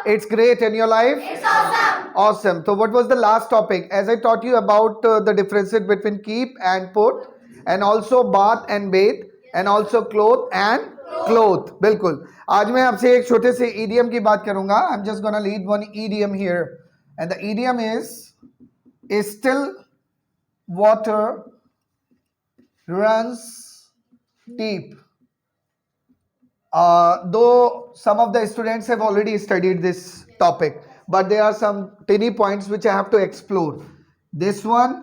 It's great in your life? It's awesome. Awesome. So what was the last topic? As I taught you about the differences between keep and put, and also bath and bathe, and also cloth and cloth. बिल्कुल. आज मैं आपसे एक छोटे से idiom की बात करूंगा. I'm just gonna lead one idiom here, and the idiom is still water runs deep. Though some of the students have already studied this topic, but there are some tiny points which I have to explore. This one,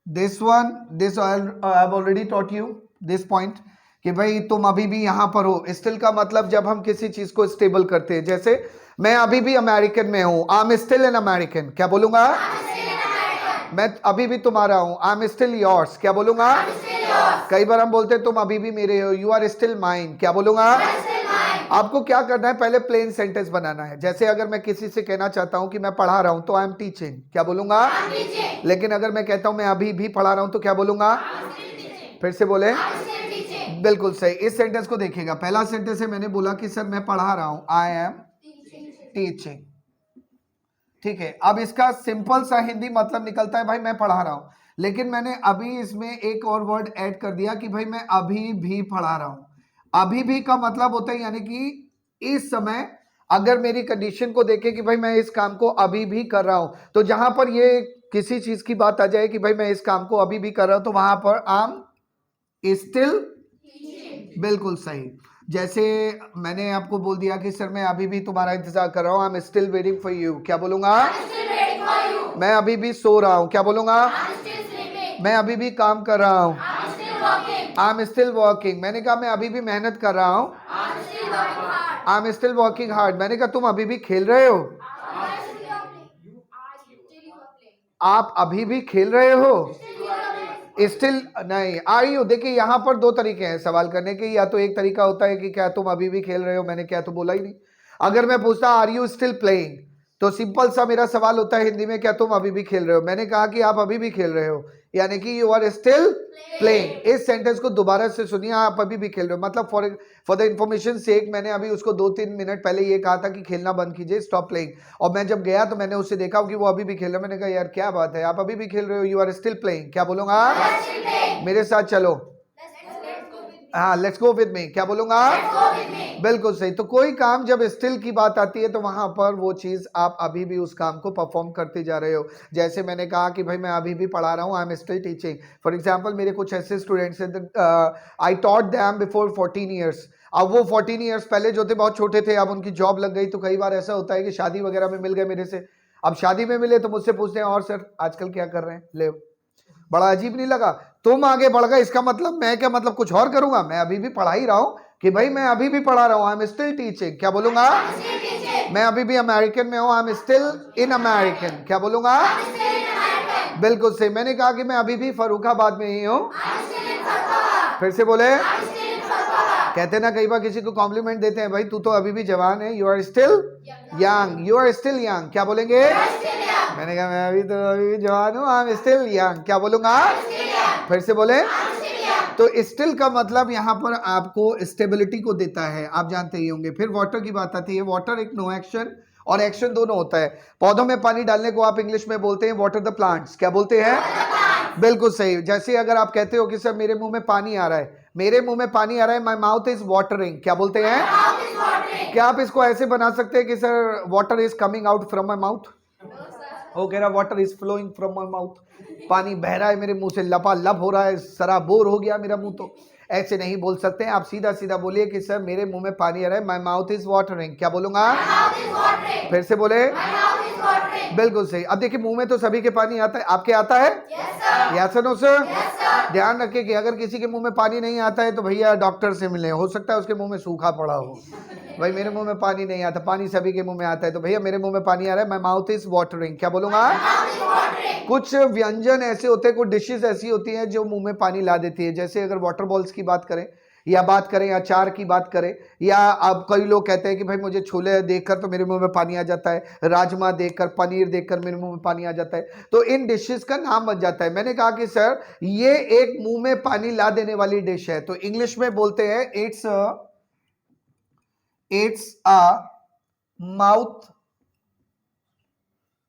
this I have already taught you this point कि भाई तुम अभी भी यहाँ पर हो. Still का मतलब जब हम किसी चीज को स्टेबल करते हैं, जैसे मैं अभी भी अमेरिकन में हूँ. I am still an American. क्या बोलूंगा? मैं अभी भी तुम्हारा हूँ. I am still yours. क्या बोलूंगा? कई बार हम बोलते हैं तुम अभी भी मेरे हो. You are still mine. क्या बोलूंगा? आपको क्या करना है, पहले प्लेन सेंटेंस बनाना है. जैसे अगर मैं किसी से कहना चाहता हूं कि मैं पढ़ा रहा हूं तो आई एम टीचिंग. क्या बोलूंगा? लेकिन अगर मैं कहता हूं मैं अभी भी पढ़ा रहा हूं तो क्या बोलूंगा? फिर से बोले. बिल्कुल सही. इस सेंटेंस को देखिएगा. पहला सेंटेंस है मैंने बोला कि सर मैं पढ़ा रहा हूं. I am teaching. ठीक है. अब इसका सिंपल सा हिंदी मतलब निकलता है भाई मैं पढ़ा रहा हूं. लेकिन मैंने अभी इसमें एक और वर्ड ऐड कर दिया कि भाई मैं अभी भी पढ़ा रहा हूं. अभी भी का मतलब होता है यानी कि इस समय अगर मेरी कंडीशन को देखे कि भाई मैं इस काम को अभी भी कर रहा हूं, तो जहां पर ये किसी चीज की बात आ जाए कि भाई मैं इस काम को अभी भी कर रहा हूं, तो वहां पर आई एम स्टिल. बिल्कुल सही. जैसे मैंने आपको बोल दिया कि सर मैं अभी भी तुम्हारा इंतजार कर रहा हूं. I am still waiting for you. क्या बोलूंगा? मैं अभी भी सो रहा हूं. क्या बोलूंगा? मैं अभी भी काम कर रहा हूं. I am still working. मैंने कहा मैं अभी भी मेहनत कर रहा हूं. I am still working hard. मैंने कहा तुम अभी भी खेल रहे हो. आप अभी भी खेल रहे हो. स्टिल नहीं. Are you. देखिए यहां पर दो तरीके हैं सवाल करने के. या तो एक तरीका होता है कि क्या तुम अभी भी खेल रहे हो. मैंने क्या तो बोला ही नहीं. अगर मैं पूछता आर यू स्टिल प्लेइंग, तो सिंपल सा मेरा सवाल होता है हिंदी में क्या तुम अभी भी खेल रहे हो. मैंने कहा कि आप अभी भी खेल रहे हो, यानी कि यू आर स्टिल प्लेइंग. इस सेंटेंस को दोबारा से सुनिए. आप अभी भी खेल रहे हो मतलब फॉर द इंफॉर्मेशन सेक मैंने अभी उसको 2-3 मिनट पहले ये कहा था कि खेलना बंद कीजिए, स्टॉप प्लेइंग. और मैं जब गया तो मैंने उससे देखा कि वो अभी भी खेल रहा है. मैंने कहा यार क्या बात है, आप अभी भी खेल रहे हो. You are still playing. क्या बोलूंगा? मेरे साथ चलो. हाँ, लेट्स गो विद मी. क्या बोलूंगा? बिल्कुल सही. तो कोई काम जब स्टिल की बात आती है तो वहां पर वो चीज आप अभी भी उस काम को परफॉर्म करते जा रहे हो. जैसे मैंने कहा कि भाई मैं अभी भी पढ़ा रहा हूँ. I am still teaching. For example मेरे कुछ ऐसे स्टूडेंट्स हैं, I taught them before 14 years. अब वो 14 ईयर्स पहले जो थे बहुत छोटे थे. अब उनकी जॉब लग गई. तो कई बार ऐसा होता है कि शादी वगैरह में मिल गए मेरे से. अब शादी में मिले तो मुझसे पूछते हैं और सर आजकल क्या कर रहे हैं. ले, बड़ा अजीब नहीं लगा? तुम आगे बढ़ गए, इसका मतलब मैं क्या मतलब कुछ और करूंगा. मैं अभी भी पढ़ा ही रहा हूं कि भाई मैं अभी भी पढ़ा रहा हूं. I am still teaching. क्या बोलूंगा? मैं अभी भी अमेरिकन में हूं. I am still in American. क्या बोलूंगा? बिल्कुल सही. मैंने कहा कि मैं अभी भी फर्रुखाबाद में ही हूं. फिर से बोले. कहते ना कई बार किसी को कॉम्प्लीमेंट देते हैं, भाई तू तो अभी भी जवान है. You are still young. You are still young. क्या बोलेंगे? मैंने कहा मैं अभी भी जवान हूं. I am still young. क्या बोलूंगा? फिर से बोले. तो स्टिल का मतलब यहाँ पर आपको स्टेबिलिटी को देता है, आप जानते ही होंगे. फिर वाटर की बात आती है. वाटर एक नो एक्शन और एक्शन दोनों होता है. पौधों में पानी डालने को आप इंग्लिश में बोलते हैं वाटर द प्लांट्स. क्या बोलते हैं? बिल्कुल सही. जैसे अगर आप कहते हो कि सर मेरे मुंह में पानी आ रहा है, मेरे मुंह में पानी आ रहा है, माई माउथ इज वाटरिंग. क्या बोलते हैं? क्या आप इसको ऐसे बना सकते हैं कि sir water is coming out from my mouth? वो कह रहा water is flowing from my mouth. पानी बह रहा है मेरे मुंह से, लपालप हो रहा है, सराबोर हो गया मेरा मुंह. तो ऐसे नहीं बोल सकते हैं. आप सीधा सीधा बोलिए कि सर मेरे मुंह में पानी आ रहा है. My mouth is watering. क्या बोलूंगा? फिर से बोले. बिल्कुल सही. अब देखिए मुंह में तो सभी के पानी आता है. आपके आता है? Yes no sir. ध्यान रखिए कि अगर किसी के मुंह में पानी नहीं आता है तो भैया डॉक्टर से मिले. हो सकता है उसके मुंह में सूखा पड़ा हो. भाई मेरे मुंह में पानी नहीं आता. पानी सभी के मुंह में आता है. तो भैया मेरे मुंह में पानी आ रहा है. My mouth is watering. क्या बोलूंगा? कुछ व्यंजन ऐसे होते हैं, कुछ डिशेस ऐसी होती हैं जो मुंह में पानी ला देती है. जैसे अगर वाटर बॉल्स की बात करें या अचार की बात करें, या अब कई लोग कहते हैं कि भाई मुझे छोले देखकर तो मेरे मुंह में पानी आ जाता है, राजमा देखकर, पनीर देखकर मेरे मुंह में पानी आ जाता है. तो इन डिशेस का नाम बन जाता है. मैंने कहा कि सर ये एक मुंह में पानी ला देने वाली डिश है. तो इंग्लिश में बोलते हैं it's a mouth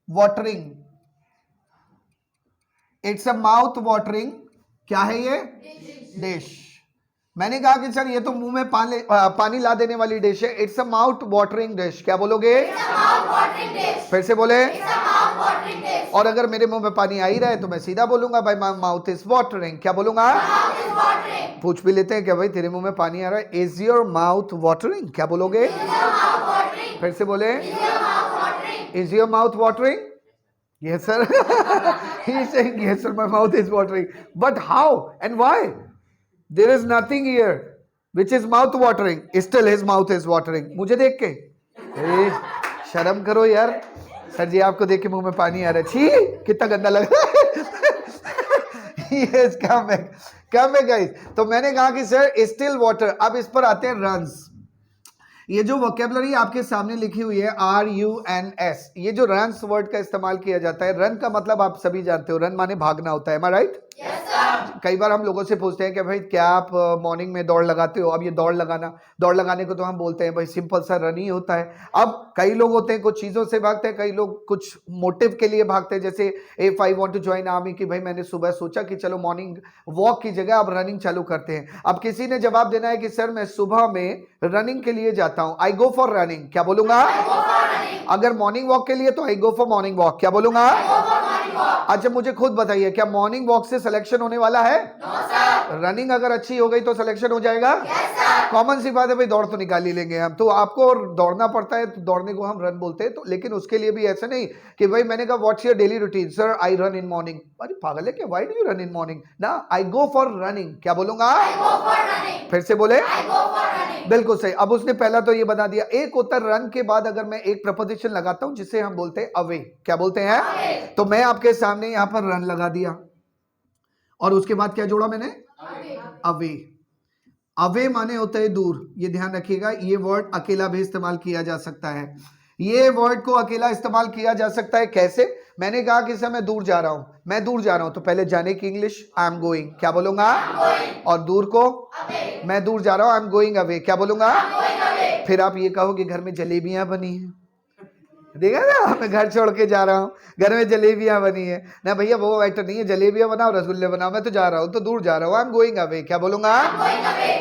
watering, it's a mouth watering, क्या है ये? डिश। मैंने कहा कि सर ये तो मुंह में पानी ला देने वाली डिश है। It's a mouth watering dish. क्या बोलोगे? फिर से बोले। और अगर मेरे मुंह में पानी आ ही रहा है तो मैं सीधा बोलूंगा भाई माय माउथ इज वाटरिंग। क्या बोलूंगा? पूछ भी लेते हैं क्या भाई तेरे मुंह में पानी आ रहा है? Is your mouth watering? क्या बोलोगे? फिर से बोले। Is your mouth watering? Yes, sir. He is saying, yes, sir, my mouth is watering. But how and why? There is nothing here which is mouth watering. Still his mouth is watering. मुझे देख के शर्म करो यार। Sir जी आपको देख के मुंह में पानी आ रहा है। छी कितना गंदा लग रहा है। Yes, come back guys। तो मैंने कहा कि सर still water। अब इस पर आते हैं runs। ये जो वोकेबलरी आपके सामने लिखी हुई है RUNS, ये जो रन्स वर्ड का इस्तेमाल किया जाता है, रन का मतलब आप सभी जानते हो, रन माने भागना होता है, राइट? कई बार हम लोगों से पूछते हैं कि भाई क्या आप मॉर्निंग में दौड़ लगाते हो? अब ये दौड़ लगाने को तो हम बोलते हैं भाई सिंपल सा रन ही होता है। अब कई लोग होते हैं कुछ चीजों से भागते हैं, कई लोग कुछ मोटिव के लिए भागते हैं, जैसे if I want to join army कि भाई मैंने सुबह सोचा कि चलो मॉर्निंग वॉक की जगह अब रनिंग चालू करते हैं। अब किसी ने जवाब देना है कि सर मैं सुबह में रनिंग के लिए जाता हूं, आई गो फॉर रनिंग। क्या बोलूंगा? अगर मॉर्निंग वॉक के लिए तो आई गो फॉर मॉर्निंग वॉक। क्या बोलूंगा? अच्छा मुझे खुद बताइए क्या मॉर्निंग वॉक से सिलेक्शन होने वाला है? रनिंग अगर अच्छी हो गई तो सिलेक्शन हो जाएगा? कॉमन सी बात है भाई, दौड़ तो निकाल ही लेंगे हम तो। आपको दौड़ना पड़ता है तो दौड़ने को हम रन बोलते हैं, तो लेकिन उसके लिए भी ऐसा नहीं कि भाई मैंने कहा what's your daily routine? Sir I run in morning. अरे पागल है क्या? Why do you run in morning? ना, आई गो फॉर रनिंग। क्या बोलूंगा? फिर से बोले। बिल्कुल सही। अब उसने पहला तो ये बता दिया। एक होता है रन के बाद अगर मैं एक प्रपोजिशन लगाता हूं जिसे हम बोलते हैं अवे। क्या बोलते हैं? तो मैं आपके सामने यहां पर रन लगा दिया और उसके बाद क्या जोड़ा मैंने? अवे। अवे माने होता है दूर, ये ध्यान रखिएगा। ये वर्ड अकेला भी इस्तेमाल किया जा सकता है। ये वर्ड को अकेला इस्तेमाल किया जा सकता है कैसे? मैंने कहा कि सर मैं दूर जा रहा हूं, मैं दूर जा रहा हूं, तो पहले जाने की इंग्लिश आई एम गोइंग। क्या बोलूंगा? और दूर को मैं दूर जा रहा हूं, आई एम गोइंग अवे। क्या बोलूंगा? फिर आप ये कहो कि घर में जलेबियां बनी है, देखा ना, मैं घर छोड़ के जा रहा हूँ, घर में जलेबियां बनी है ना। भैया वो मैटर नहीं है, जलेबियां बनाओ रसगुल्ले बनाओ, मैं तो जा रहा हूँ, तो दूर जा रहा हूँ, आई एम गोइंग अवे। क्या बोलूंगा?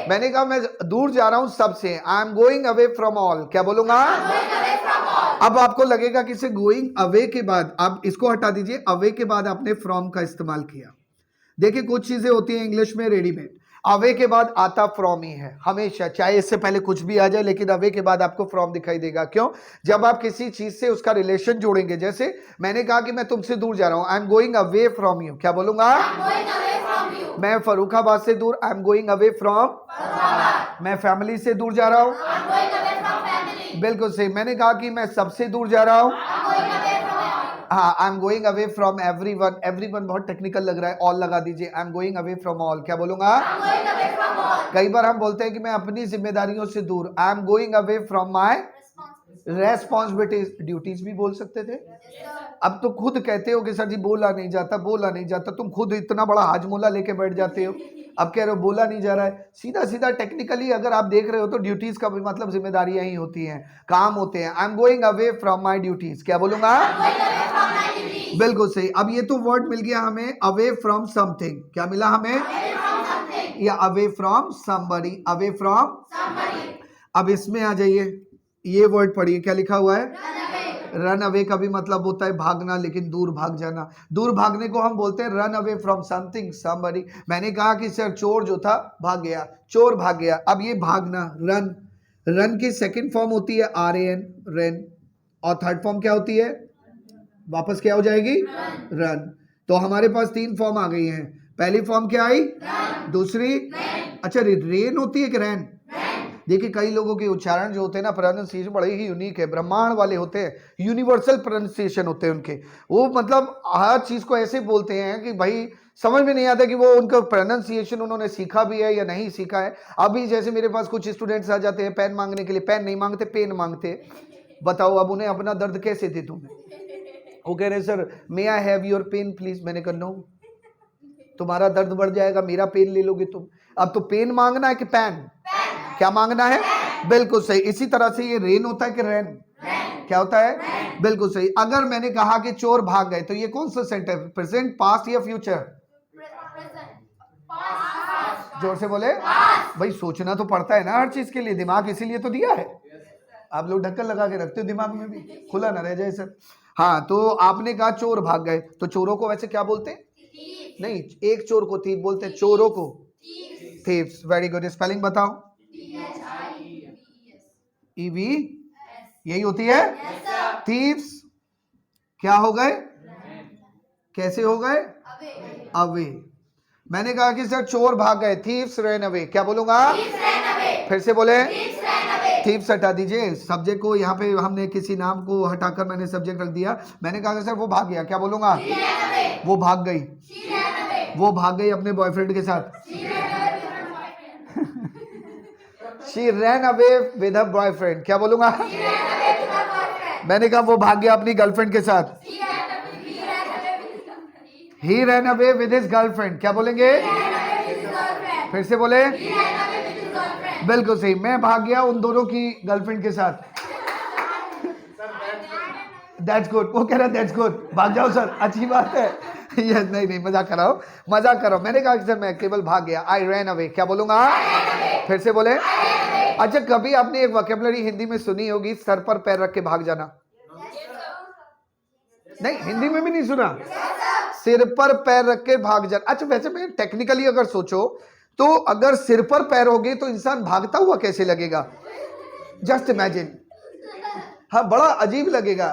मैंने कहा मैं दूर जा रहा हूँ सबसे, I am going away from all. क्या बोलूंगा? अब आपको लगेगा कि इसे गोइंग अवे के बाद, आप इसको हटा दीजिए, अवे के बाद आपने फ्रॉम का इस्तेमाल किया। देखिए कुछ चीजें होती हैं इंग्लिश में रेडीमेड, अवे के बाद आता फ्रॉम ही है हमेशा, चाहे इससे पहले कुछ भी आ जाए, लेकिन अवे के बाद आपको फ्रॉम दिखाई देगा। क्यों? जब आप किसी चीज से उसका रिलेशन जोड़ेंगे। जैसे मैंने कहा कि मैं तुमसे दूर जा रहा हूं, I am going away from you. क्या बोलूंगा? मैं फर्रुखाबाद से दूर, I am going away from. मैं फैमिली से दूर जा रहा हूं, बिल्कुल सही। मैंने कहा कि मैं सबसे दूर जा रहा हूं, हाँ, I am going away from everyone. Everyone बहुत टेक्निकल लग रहा है, ऑल लगा दीजिए, I am going away from all. क्या बोलूंगा? कई बार हम बोलते हैं कि मैं अपनी जिम्मेदारियों से दूर, I am going away from my responsibilities. Duties भी बोल सकते थे। अब तो खुद कहते हो कि सर जी बोला नहीं जाता, तुम खुद इतना बड़ा हाजमोला लेके बैठ जाते हो, अब कह रहे हो बोला नहीं जा रहा है। सीधा सीधा टेक्निकली अगर आप देख रहे हो तो ड्यूटीज का भी मतलब जिम्मेदारियां ही होती हैं, काम होते हैं। I am going away from my duties. क्या बोलूंगा? बिल्कुल सही। अब ये तो वर्ड मिल गया हमें अवे फ्रॉम समथिंग। क्या मिला हमें? या away from somebody, away from. अब इसमें आ जाइए, ये वर्ड पढ़िए, क्या लिखा हुआ है? रन अवे का भी मतलब होता है भागना, लेकिन दूर भाग जाना। दूर भागने को हम बोलते हैं run away from something, somebody. मैंने कहा कि सर चोर जो था भाग गया, चोर भाग गया। अब ये भागना, रन, रन की सेकंड फॉर्म होती है RAN, रेन, और थर्ड फॉर्म क्या होती है? वापस क्या हो जाएगी? रन। तो हमारे पास तीन फॉर्म आ गई हैं। पहली फॉर्म क्या आई? दूसरी? अच्छा रेन होती है कि रैन? देखिए कई लोगों के उच्चारण जो होते हैं ना, प्रोनाउंसिएशन बड़े ही यूनिक है, ब्रह्मांड वाले होते हैं, यूनिवर्सल प्रोनाउंसिएशन होते हैं उनके। वो मतलब हर चीज को ऐसे बोलते हैं कि भाई समझ में नहीं आता कि वो उनका प्रोनाउंसिएशन उन्होंने सीखा भी है या नहीं सीखा है। अभी जैसे मेरे पास कुछ स्टूडेंट्स आ जाते हैं पेन मांगने के लिए, पेन नहीं मांगते, पेन मांगते। बताओ अब उन्हें अपना दर्द कैसे दे दूं मैं? वो कह रहे sir may I have your pen please. मैंने कहा नो, तुम्हारा दर्द बढ़ जाएगा, मेरा पेन ले लोगे तुम। अब तो पेन मांगना है कि पैन? क्या मांगना है? बिल्कुल सही। इसी तरह से ये रेन होता है कि रैन? क्या होता है? बिल्कुल सही। अगर मैंने कहा कि चोर भाग गए तो ये कौन सा सेंटेंस, प्रेजेंट, पास्ट या फ्यूचर? जोर से बोले। भाई सोचना तो पड़ता है ना हर चीज के लिए, दिमाग इसीलिए तो दिया है। आप लोग ढक्कन लगा के रखते हो दिमाग में भी, खुला ना रह जाए सर। हाँ, तो आपने कहा चोर भाग गए, तो चोरों को वैसे क्या बोलते हैं? नहीं, एक चोर को थीफ बोलते हैं, चोरों को थीव्स। Very good. स्पेलिंग बताओ। ईवी यही होती है। थीव्स क्या हो गए? कैसे हो गए? अवे। मैंने कहा कि सर चोर भाग गए, थीव्स रैन अवे, क्या बोलूंगा? फिर से बोले। थीव्स हटा दीजिए सब्जेक्ट को, यहाँ पे हमने किसी नाम को हटाकर मैंने सब्जेक्ट रख दिया। मैंने कहा कि सर वो भाग गया, क्या बोलूंगा? वो भाग गई। वो भाग गई अपने बॉयफ्रेंड के साथ। She ran away with her boyfriend, क्या बोलूंगा? मैंने कहा वो भाग गया अपनी गर्लफ्रेंड के साथ। He ran away with his girlfriend, क्या बोलेंगे? फिर से बोले। बिल्कुल सही, मैं भाग गया उन दोनों की गर्लफ्रेंड के साथ। That's good, वो कह रहा that's good, भाग जाओ सर, अच्छी बात है। yes, नहीं मजाक कर रहा हूँ, मजाक कर रहा हूँ। मैंने कहा कि सर मैं केवल भाग गया, I ran away, क्या बोलूंगा? फिर से बोले। अच्छा, कभी आपने एक वोकैबुलरी हिंदी में सुनी होगी, सर पर पैर रख के भाग जाना? नहीं, हिंदी में भी नहीं सुना। सिर पर पैर रख के भाग जाना। अच्छा, वैसे मैं टेक्निकली अगर सोचो तो अगर सिर पर पैर होगे तो इंसान भागता हुआ कैसे लगेगा? Just imagine. हाँ, बड़ा अजीब लगेगा।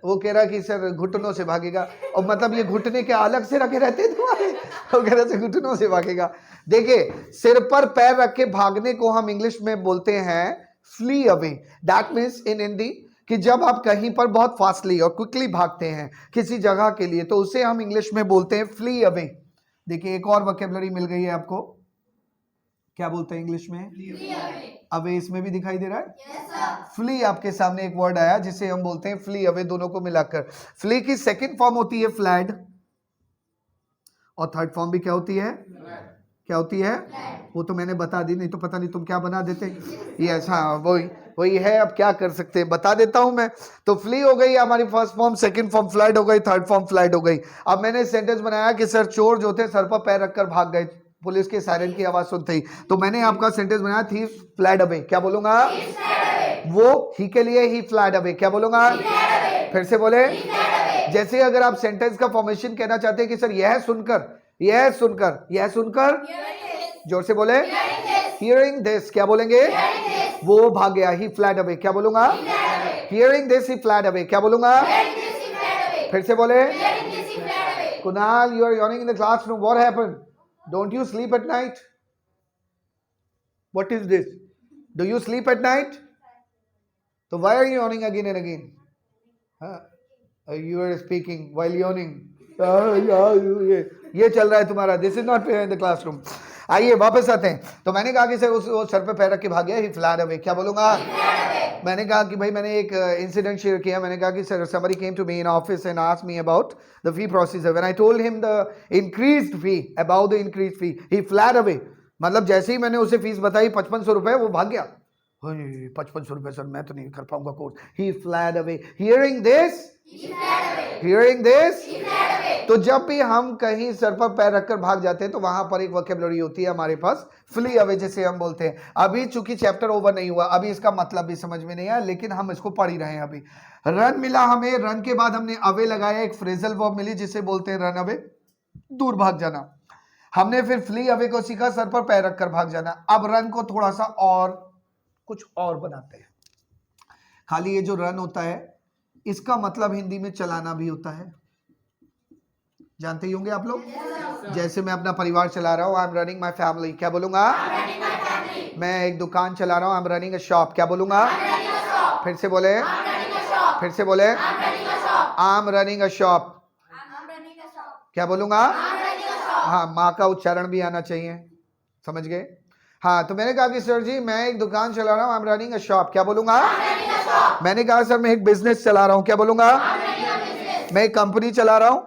वो कह रहा कि सर घुटनों से भागेगा, और मतलब ये घुटने के अलग से रखे रहते तुम्हारे? वो कह रहा से घुटनों से भागेगा। देखिए, सिर पर पैर रख के भागने को हम इंग्लिश में बोलते हैं flee away. That means in Hindi कि जब आप कहीं पर बहुत फास्टली और क्विकली भागते हैं किसी जगह के लिए, तो उसे हम इंग्लिश में बोलते हैं फ्ली अवे। देखिए, एक और वोकैबुलरी मिल गई है आपको, क्या बोलते हैं इंग्लिश में? अवे। इसमें भी दिखाई दे रहा है। फ्ली आपके सामने एक वर्ड आया जिसे हम बोलते हैं फ्ली अवे, दोनों को मिलाकर। फ्ली की सेकंड फॉर्म होती है फ्लैड, और थर्ड फॉर्म भी क्या होती है? क्या होती है? वो तो मैंने बता दी, नहीं तो पता नहीं तुम क्या बना देते। यस, हाँ, वही है। अब क्या कर सकते हैं, बता देता हूं मैं। तो फ्ली हो गई हमारी first form, second form flight हो गई, थर्ड फॉर्म फ्लाइट हो गई। अब मैंने सेंटेंस बनाया कि सर चोर जो थे सर पर पैर रखकर भाग गए, पुलिस के सायरन की आवाज सुनते ही। तो मैंने आपका सेंटेंस बनाया थीफ फ्लैड अवे, क्या बोलूंगा? वो ही के लिए ही फ्लैड अवे, क्या बोलूंगा? फिर से बोले। जैसे अगर आप सेंटेंस का फॉर्मेशन कहना चाहते हैं कि सर यह सुनकर, यह सुनकर, यह सुनकर, जोर से बोले। हियरिंग दिस, क्या बोलेंगे? वो भाग गया, ही फ्लैड अवे, क्या बोलूंगा? Hearing this he fled away, क्या बोलूंगा? फिर से बोले। Kunal, you are yawning in the classroom, what happened? Don't you sleep at night? What is this? Do you sleep at night? तो why are you yawning again and again? You are speaking while yawning. ये चल रहा है तुम्हारा, this is not fair in the classroom. आइए वापस आते हैं। तो मैंने कहा कि सर वो सर पे पैर रख के भाग गया, ही फ्लैड अवे, क्या बोलूंगा? मैंने कहा कि भाई मैंने एक इंसिडेंट शेयर किया। मैंने कहा कि sir somebody came to me in office and asked me about the fee procedure. When I told him the increased fee, about the increased fee, he fled away. मतलब जैसे ही मैंने उसे फीस बताई 5500 रुपए, वो भाग गया। 5500 रुपए सर, मैं तो नहीं कर पाऊंगा course. He fled away. Hearing this, hearing this, तो जब भी हम कहीं सर पर पैर रखकर भाग जाते हैं तो वहां पर एक वोकैबुलरी होती है हमारे पास, फ्ली अवे, जिसे हम बोलते हैं। अभी चूंकि चैप्टर ओवर नहीं हुआ, अभी इसका मतलब भी समझ में नहीं आया, लेकिन हम इसको पढ़ ही रहे हैं। अभी रन मिला हमें, रन के बाद हमने अवे लगाया, एक फ्रेजल वर्ब मिली जिसे बोलते हैं रन अवे, दूर भाग जाना। हमने फिर फ्ली अवे को सीखा, सर पर पैर रखकर भाग जाना। अब रन को थोड़ा सा और कुछ और बनाते हैं। खाली ये जो रन होता है इसका मतलब हिंदी में चलाना भी होता है, जानते ही होंगे आप लोग। जैसे मैं अपना परिवार चला रहा हूँ, I am running my family, क्या बोलूंगा? मैं एक दुकान चला रहा हूँ, I am running a shop, क्या बोलूंगा? फिर से बोले। फिर से बोले। आई एम रनिंग अ शॉप, क्या बोलूंगा? हाँ, माँ का उच्चारण भी आना चाहिए, समझ गए? हाँ, तो मैंने कहा कि सर जी मैं एक दुकान चला रहा हूँ, I am running a shop, क्या बोलूंगा? मैंने कहा सर मैं एक बिजनेस चला रहा हूँ, क्या बोलूंगा? मैं एक कंपनी चला रहा हूँ,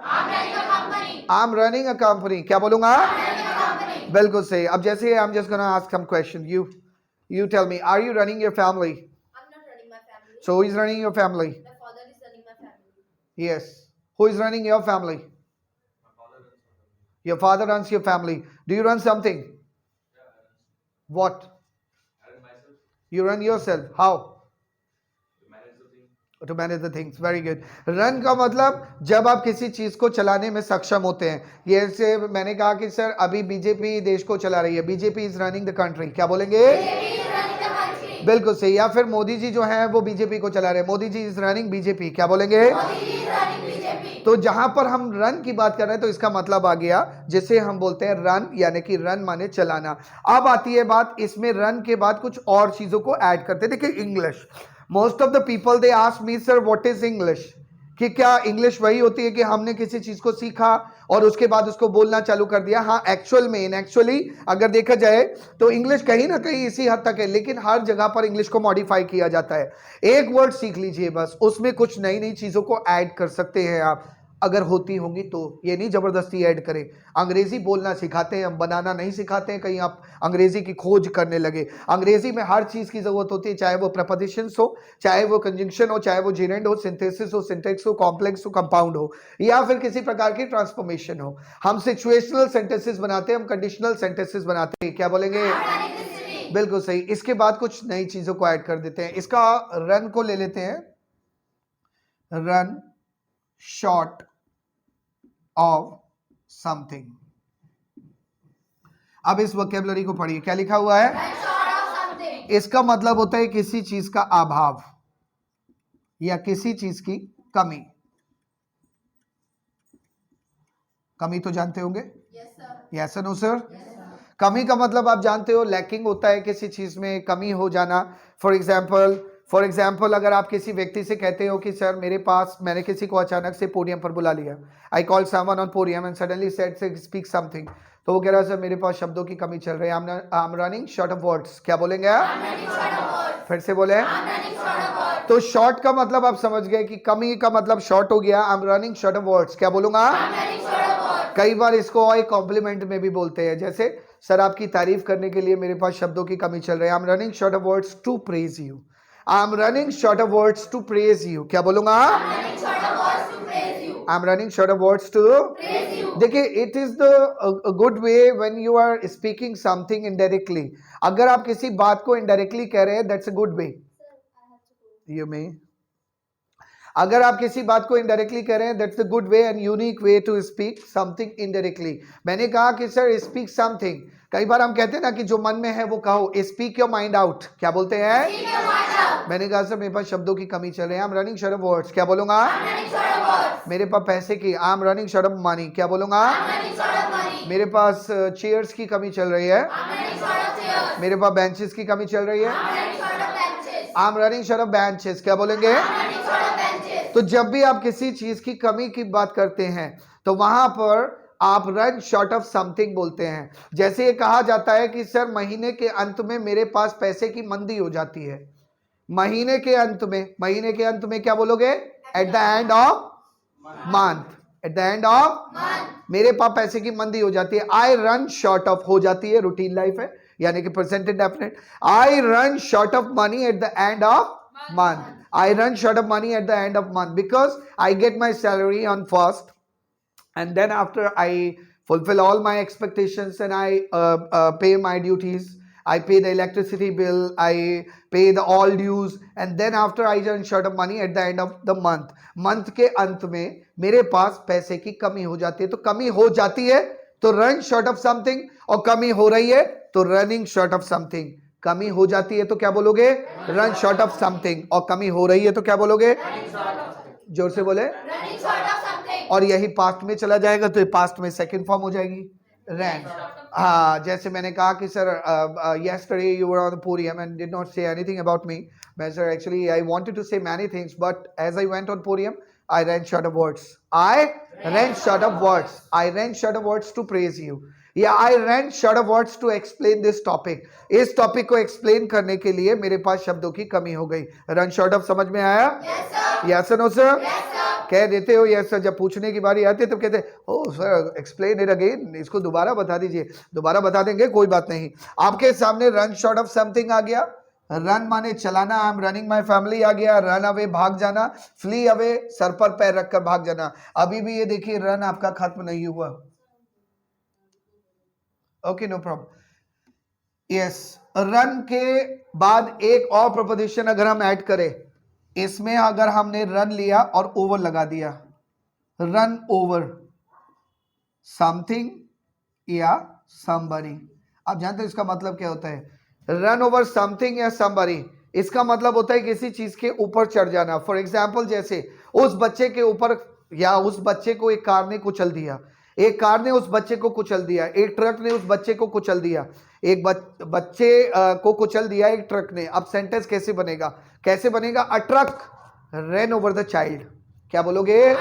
I am running a company, क्या बोलूंगा? बिल्कुल सही। अब जैसे I am just gonna ask some question, you tell me, are you running your family? So who is running your family? My father is running my family. Yes. Who is running your family? Your father runs your family. Do you run something? What? You run yourself. How? To manage the things. Very good. Run का मतलब जब आप किसी चीज को चलाने में सक्षम होते हैं. ये से मैंने कहा कि सर अभी बीजेपी देश को चला रही है. BJP is running the country. क्या बोलेंगे? बिल्कुल सही. या फिर मोदी जी जो है वो बीजेपी को चला रहे हैं. Modi ji is running BJP. क्या बोलेंगे? तो जहां पर हम रन की बात कर रहे हैं तो इसका मतलब आ गया जिसे हम बोलते हैं रन, यानी कि रन माने चलाना. अब आती है बात, इसमें रन के बाद कुछ और चीजों को ऐड करते हैं. देखिए English, most of the people they ask me sir what is English, कि क्या इंग्लिश वही होती है कि हमने किसी चीज को सीखा और उसके बाद उसको बोलना चालू कर दिया. हाँ, एक्चुअली अगर देखा जाए तो इंग्लिश कहीं ना कहीं इसी हद तक है, लेकिन हर जगह पर इंग्लिश को मॉडिफाई किया जाता है. एक वर्ड सीख लीजिए बस, उसमें कुछ नई नई चीजों को ऐड कर सकते हैं आप, अगर होती होंगी तो. ये नहीं जबरदस्ती ऐड करें. अंग्रेजी बोलना सिखाते हैं हम, बनाना नहीं सिखाते हैं. कहीं आप अंग्रेजी की खोज करने लगे. अंग्रेजी में हर चीज की जरूरत होती है, चाहे वो प्रपोजिशंस हो, चाहे वो कंजंक्शन हो, चाहे वो जेरेंड हो, सिंथेसिस हो, सिंटेक्स हो, कॉम्प्लेक्स हो, कंपाउंड हो, या फिर किसी प्रकार की ट्रांसफॉर्मेशन हो. हम सिचुएशनल सेंटेंसेस बनाते हैं, हम कंडीशनल सेंटेंसेस बनाते हैं. क्या बोलेंगे? बिल्कुल सही. इसके बाद कुछ नई चीजों को ऐड कर देते हैं. इसका रन को ले लेते हैं. Run short of something. अब इस वोकैबुलरी को पढ़िए. क्या लिखा हुआ है? इसका मतलब होता है किसी चीज का अभाव या किसी चीज की कमी. कमी तो जानते होंगे. Yes no sir. कमी का मतलब आप जानते हो, लैकिंग होता है किसी चीज में, कमी हो जाना. फॉर एग्जाम्पल अगर आप किसी व्यक्ति से कहते हो कि सर मेरे पास, मैंने किसी को अचानक से पोडियम पर बुला लिया. I call someone on podium and suddenly said से स्पीक समथिंग. तो वो कह रहा है सर मेरे पास शब्दों की कमी चल रही है. I am running short of words. क्या बोलेंगे आप? फिर से बोले. तो शॉर्ट का मतलब आप समझ गए कि कमी का मतलब शॉर्ट हो गया. आई am running short of words. क्या बोलूंगा? कई बार इसको एक कॉम्प्लीमेंट में भी बोलते हैं, जैसे सर आपकी तारीफ करने के लिए मेरे पास शब्दों की कमी चल रही है. I am running short of words to praise you. I am running short of words to praise you. क्या बोलूंगा? I am running short of words to. देखिए, it is the good way when you are speaking something indirectly. अगर आप किसी बात को indirectly कह रहे हैं, that's a good way. You may, अगर आप किसी बात को इनडायरेक्टली कह रहे हैं, that's the good way and unique way to speak something indirectly. मैंने कहा कि सर स्पीक समथिंग. कई बार हम कहते हैं ना कि जो मन में है वो कहो. Speak your mind out. क्या बोलते हैं? मैंने कहा सर मेरे पास शब्दों की कमी चल रही है. I am running short of words. क्या बोलूंगा? मेरे पास पैसे की, आई am running short of money. क्या बोलूंगा? मेरे पास चेयर्स की कमी चल रही है. मेरे पास बेंचेस की कमी चल रही है. I am running short of benches. क्या बोलेंगे? तो जब भी आप किसी चीज की कमी की बात करते हैं तो वहां पर आप रन शॉर्ट ऑफ समथिंग बोलते हैं. जैसे ये कहा जाता है कि सर महीने के अंत में मेरे पास पैसे की मंदी हो जाती है. महीने के अंत में क्या बोलोगे? At the end of month. At the end of मेरे पास पैसे की मंदी हो जाती है. आई रन शॉर्ट ऑफ हो जाती है, रूटीन लाइफ है, यानी कि present indefinite. I run short of money at the end of month. I run short of money at the end of month because I get my salary on first, and then after I fulfill all my expectations and I pay my duties. I pay the electricity bill, I pay the all dues, and then after I run short of money at the end of the month. Month के अंत में मेरे पास पैसे की कमी हो जाती है. तो कमी हो जाती है तो run short of something, और कमी हो रही है तो running short of something. कमी हो जाती है तो क्या बोलोगे? Run short of something. और कमी हो रही है तो क्या बोलोगे? जोर से बोले. और यही पास्ट में चला जाएगा तो ये पास्ट में सेकंड फॉर्म हो जाएगी, रैन. हाँ, जैसे मैंने कहा कि sir yesterday you were on the podium and did not say anything about me. मैं sir actually I wanted to say many things, but as I went on podium I ran short of words. I ran short of words. I ran short of words to praise you. या I ran short of words to explain this topic. इस topic को explain करने के लिए मेरे पास शब्दों की कमी हो गई. रन शॉर्ट ऑफ समझ में आया? Yes no sir. कह देते हो यस सर. जब पूछने की बारी आती है तो कहते ओ सर एक्सप्लेन इट अगेन, इसको दोबारा बता दीजिए. दोबारा बता देंगे, कोई बात नहीं. आपके सामने रन शॉर्ट ऑफ समथिंग आ गया. रन माने चलाना, I am running my family आ गया, रन अवे भाग जाना, फ्ली अवे सर पर पैर रखकर भाग जाना। अभी भी ये देखिए रन आपका खत्म नहीं हुआ। Okay no problem. Yes, run के बाद एक और प्रपोजिशन अगर हम ऐड करें, इसमें अगर हमने रन लिया और ओवर लगा दिया, रन ओवर समथिंग या somebody, आप जानते हैं इसका मतलब क्या होता है? रन ओवर समथिंग या somebody, इसका मतलब होता है किसी चीज के ऊपर चढ़ जाना। फॉर एग्जाम्पल जैसे उस बच्चे के ऊपर, या उस बच्चे को एक कार ने कुचल दिया, एक कार ने उस बच्चे को कुचल दिया, एक ट्रक ने उस बच्चे को कुचल दिया, एक बच्चे को कुचल दिया एक ट्रक ने। अब सेंटेंस कैसे बनेगा? कैसे बनेगा? A truck ran over the child. क्या बोलोगे?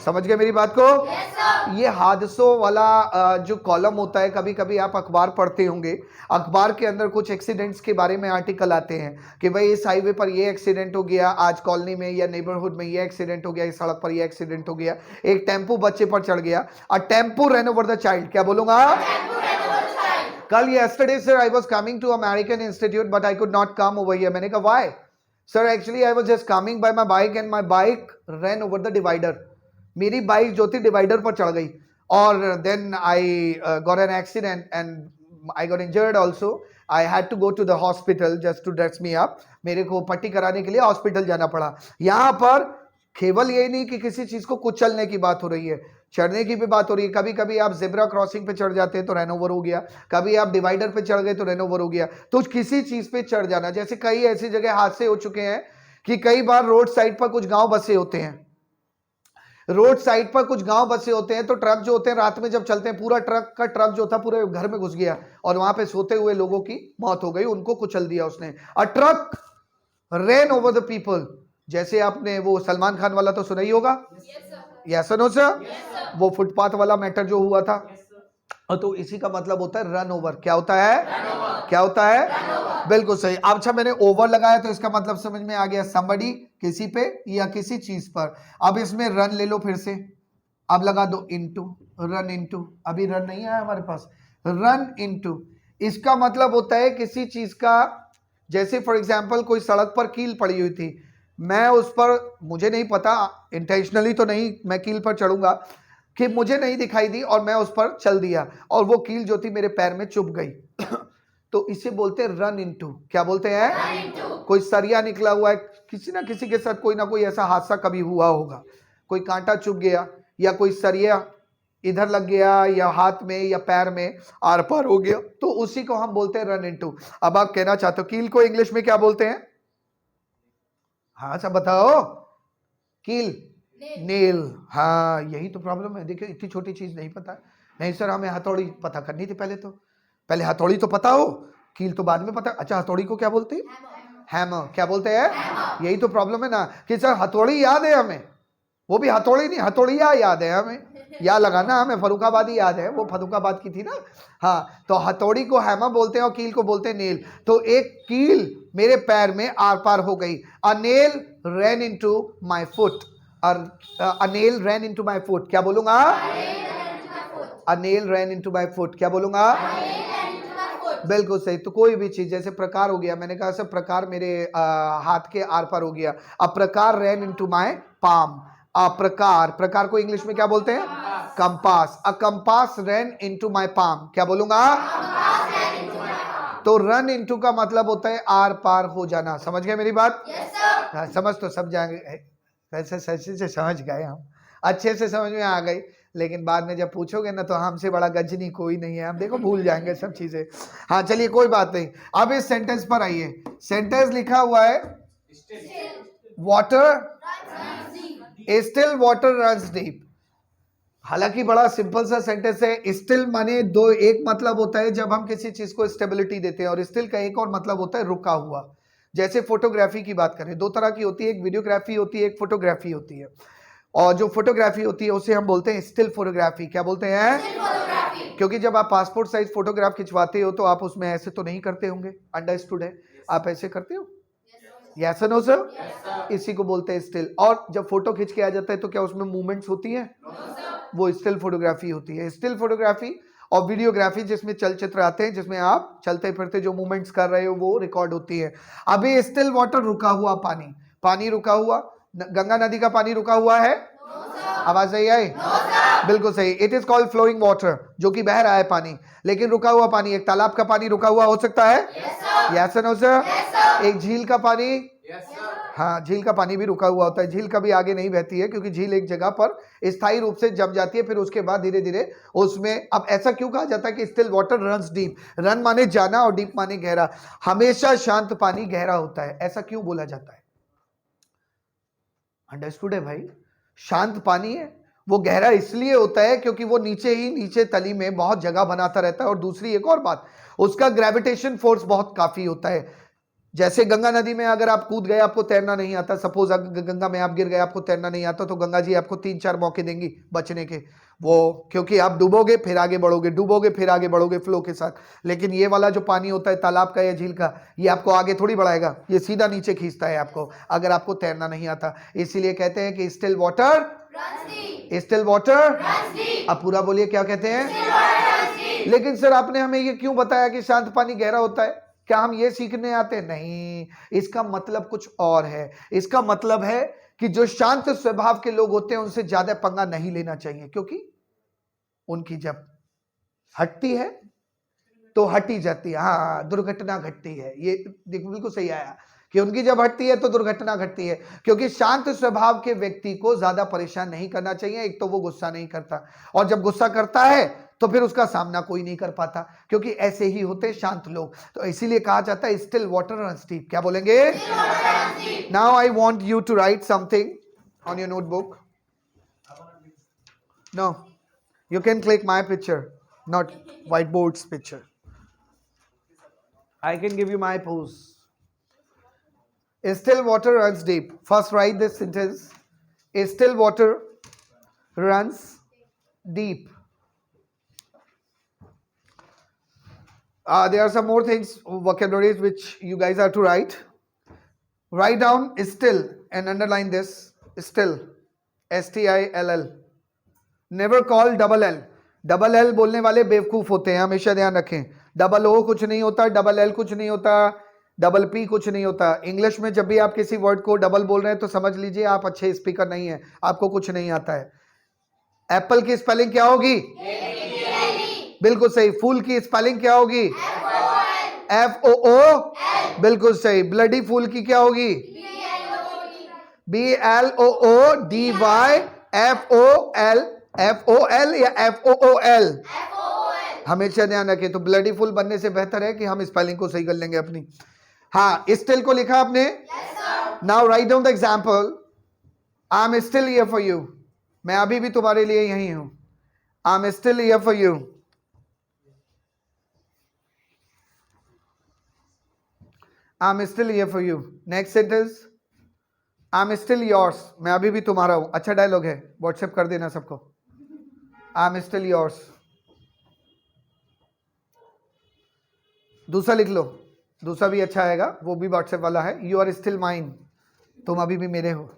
समझ गए मेरी बात को? ये हादसों वाला जो कॉलम होता है, कभी कभी आप अखबार पढ़ते होंगे, अखबार के अंदर कुछ एक्सीडेंट्स के बारे में आर्टिकल आते हैं कि भाई इस हाईवे पर ये एक्सीडेंट हो गया, आज कॉलोनी में या नेबरहुड में ये एक्सीडेंट हो गया, इस सड़क पर ये एक्सीडेंट हो गया, एक टेम्पो बच्चे पर चढ़ गया। A tempo ran over the child. क्या बोलूंगा? कल yesterday sir I was coming to American Institute but I could not come over here। मैंने कहा why? Sir actually I was just coming by my bike and my bike ran over the divider। मेरी bike जो थी divider पर चढ़ गई और then I got an accident and I got injured also. I had to go to the hospital just to dress me up. मेरे को पट्टी कराने के लिए हॉस्पिटल जाना पड़ा। यहाँ पर केवल यही नहीं कि किसी चीज को कुचलने की बात हो रही है, चढ़ने की भी बात हो रही है। कभी कभी आप जेब्रा क्रॉसिंग पे चढ़ जाते हैं तो रन ओवर हो गया, कभी आप डिवाइडर पे चढ़ गए तो रन ओवर हो गया। तो किसी चीज पे चढ़ जाना, जैसे कई ऐसी जगह हादसे हो चुके हैं कि कई बार रोड साइड पर कुछ गांव बसे होते हैं, रोड साइड पर कुछ गांव बसे होते हैं, तो ट्रक जो होते हैं रात में जब चलते हैं, पूरा ट्रक का ट्रक जो था पूरे घर में घुस गया और वहां पे सोते हुए लोगों की मौत हो गई, उनको कुचल दिया उसने। A truck ran over the people. जैसे आपने वो सलमान खान वाला तो सुना ही होगा, यस नो सर, वो फुटपाथ वाला मैटर जो हुआ था, तो इसी का मतलब होता है रन ओवर। क्या होता है? क्या होता है? बिल्कुल सही। अब अच्छा मैंने ओवर लगाया तो इसका मतलब समझ में आ गया, somebody किसी पे या किसी चीज पर। अब इसमें रन ले लो फिर से, अब लगा दो इनटू, रन इनटू। अभी रन नहीं आया हमारे पास, रन इनटू इसका मतलब होता है किसी चीज का, जैसे फॉर एग्जाम्पल कोई सड़क पर कील पड़ी हुई थी, मैं उस पर, मुझे नहीं पता इंटेंशनली तो नहीं मैं कील पर चढ़ूंगा, कि मुझे नहीं दिखाई दी और मैं उस पर चल दिया और वो कील जो थी मेरे पैर में चुभ गई तो इसे बोलते हैं रन इनटू। क्या बोलते हैं? कोई सरिया निकला हुआ है, किसी ना किसी के साथ कोई ना कोई ऐसा हादसा कभी हुआ होगा, कोई कांटा चुभ गया या कोई सरिया इधर लग गया या हाथ में या पैर में आर पार हो गया, तो उसी को हम बोलते हैं रन इनटू। अब आप कहना चाहते हो कील को इंग्लिश में क्या बोलते हैं? हाँ सब बताओ। कील, नेल। हाँ यही तो प्रॉब्लम है। देखिए इतनी छोटी चीज नहीं पता। नहीं सर हमें हथौड़ी पता करनी थी पहले, तो पहले हथौड़ी तो पता हो, कील तो बाद में पता। अच्छा हथौड़ी को क्या बोलते हैं? हैमर। क्या बोलते हैं? यही तो प्रॉब्लम है ना कि सर हथौड़ी याद है हमें, वो भी हथौड़ी नहीं, हथौड़िया याद है हमें, या लगाना हमें फर्रुखाबादी याद है, वो फर्रुखाबाद की थी ना। हाँ तो हथौड़ी को हैमर बोलते हैं और कील को बोलते हैं नेल। तो एक कील मेरे पैर में आर पार हो गई। A nail ran into my foot, a nail ran into my foot. क्या बोलूंगा? A nail ran into my foot. क्या बोलूंगा? बिल्कुल सही। तो कोई भी चीज, जैसे प्रकार हो गया, मैंने कहा सर प्रकार मेरे हाथ के आर पार हो गया। अ प्रकार रैन इनटू माय पाम। अ प्रकार, प्रकार को इंग्लिश में क्या बोलते हैं? Compass. A compass ran into my palm. क्या बोलूंगा? तो रन इनटू का मतलब होता है आर पार हो जाना। समझ गए मेरी बात? हाँ, समझ तो सब जाएंगे, वैसे सच्ची से समझ गए हम, अच्छे से समझ में आ गई, लेकिन बाद में जब पूछोगे ना तो हमसे बड़ा गजनी कोई नहीं है, हम देखो भूल जाएंगे सब चीजें। हाँ चलिए कोई बात नहीं। अब इस सेंटेंस पर आइए। सेंटेंस लिखा हुआ है water, still water runs deep. हालांकि बड़ा सिंपल सा सेंटेंस है। स्टिल माने दो, एक मतलब होता है जब हम किसी चीज को स्टेबिलिटी देते हैं, और स्टिल का एक और मतलब होता है रुका हुआ। जैसे फोटोग्राफी की बात करें, दो तरह की होती है, एक वीडियोग्राफी होती है, एक फोटोग्राफी होती है। और जो फोटोग्राफी होती है उसे हम बोलते हैं स्टिल फोटोग्राफी। क्या बोलते हैं? क्योंकि जब आप पासपोर्ट साइज फोटोग्राफ खिंचवाते हो तो आप उसमें ऐसे तो नहीं करते होंगे, अंडरस्टूड है? आप ऐसे करते हो, यस नो सर? इसी को बोलते हैं स्टिल। और जब फोटो खींच के आ जाता है तो क्या उसमें मूवमेंट्स होती हैं? वो स्टिल फोटोग्राफी होती है। स्टिल फोटोग्राफी और वीडियोग्राफी जिसमें चलचित्र आते हैं, जिसमें आप चलते फिरते जो मूवमेंट्स कर रहे हो वो रिकॉर्ड होती है। अभी स्टिल वाटर, रुका हुआ पानी, पानी रुका हुआ, गंगा नदी का पानी रुका हुआ है? आवाज सही आई? बिल्कुल सही। It is called flowing water, जो कि बह रहा है पानी, लेकिन रुका हुआ पानी, एक तालाब का पानी रुका हुआ हो सकता है? Yes no sir. एक झील का पानी? हाँ, झील का पानी भी रुका हुआ होता है। झील कभी आगे नहीं बहती है, क्योंकि झील एक जगह पर स्थायी रूप से जम जाती है, फिर उसके बाद धीरे धीरे उसमें, अब ऐसा क्यों कहा जाता है कि still water runs deep? Run माने जाना और डीप माने गहरा। हमेशा शांत पानी गहरा होता है, ऐसा क्यों बोला जाता है? अंडरस्टूड है भाई? शांत पानी है वो गहरा इसलिए होता है क्योंकि वो नीचे ही नीचे तली में बहुत जगह बनाता रहता है। और दूसरी एक और बात, उसका ग्रेविटेशन फोर्स बहुत काफी होता है। जैसे गंगा नदी में अगर आप कूद गए, आपको तैरना नहीं आता, सपोज गंगा में आप गिर गए, आपको तैरना नहीं आता, तो गंगा जी आपको 3-4 मौके देंगी बचने के, वो क्योंकि आप डूबोगे फिर आगे बढ़ोगे, डूबोगे फिर आगे बढ़ोगे फ्लो के साथ। लेकिन ये वाला जो पानी होता है तालाब का या झील का, ये आपको आगे थोड़ी बढ़ाएगा, ये सीधा नीचे खींचता है आपको, अगर आपको तैरना नहीं आता। इसीलिए कहते हैं कि स्टिल वाटर, स्टिल वाटर। अब पूरा बोलिए, क्या कहते हैं? लेकिन सर आपने हमें ये क्यों बताया कि शांत पानी गहरा होता है? क्या हम ये सीखने आते? नहीं, इसका मतलब कुछ और है। इसका मतलब है कि जो शांत स्वभाव के लोग होते हैं उनसे ज्यादा पंगा नहीं लेना चाहिए, क्योंकि उनकी जब हटती है तो हटी जाती है। हाँ, दुर्घटना घटती है। ये देखो बिल्कुल सही आया कि उनकी जब हटती है तो दुर्घटना घटती है, क्योंकि शांत स्वभाव के व्यक्ति को ज्यादा परेशान नहीं करना चाहिए। एक तो वो गुस्सा नहीं करता, और जब गुस्सा करता है तो फिर उसका सामना कोई नहीं कर पाता, क्योंकि ऐसे ही होते शांत लोग। तो इसीलिए कहा जाता है स्टिल वाटर रन्स डीप। क्या बोलेंगे? Now I want you to write something on your notebook. No, you can click my picture, not whiteboard's picture. I can give you my pose. Still water runs deep. First write this sentence. Still water runs deep. There are some more things, vocabularies which you guys have to write. Write down still and underline this. Still. STILL. Never call double L. Double L बोलने वाले बेवकूफ होते हैं, हमेशा ध्यान रखें। Double O कुछ नहीं होता, डबल एल कुछ नहीं होता, डबल पी कुछ नहीं होता। इंग्लिश में जब भी आप किसी वर्ड को डबल बोल रहे हैं तो समझ लीजिए आप अच्छे स्पीकर नहीं है, आपको कुछ नहीं आता है। एप्पल की स्पेलिंग क्या होगी? बिल्कुल सही। फूल की स्पेलिंग क्या होगी? FOO। बिल्कुल सही। ब्लडी फूल की क्या होगी? BLOODY FOL या FOOL? हमेशा ध्यान रखें। तो ब्लडी फुल बनने से बेहतर है कि हम स्पेलिंग को सही कर लेंगे अपनी। हाँ, स्टिल को लिखा आपने? Now write down the example. I am still here for you. मैं अभी भी तुम्हारे लिए यही हूं। I am still here for you. I am still here for you. Next sentence, I am still yours. मैं अभी भी तुम्हारा हूं। अच्छा डायलॉग है, व्हाट्सएप कर देना सबको। आई एम स्टिल योर्स। दूसरा लिख लो, दूसरा भी अच्छा आएगा, वो भी व्हाट्सएप वाला है। You are still mine. तुम अभी भी मेरे हो।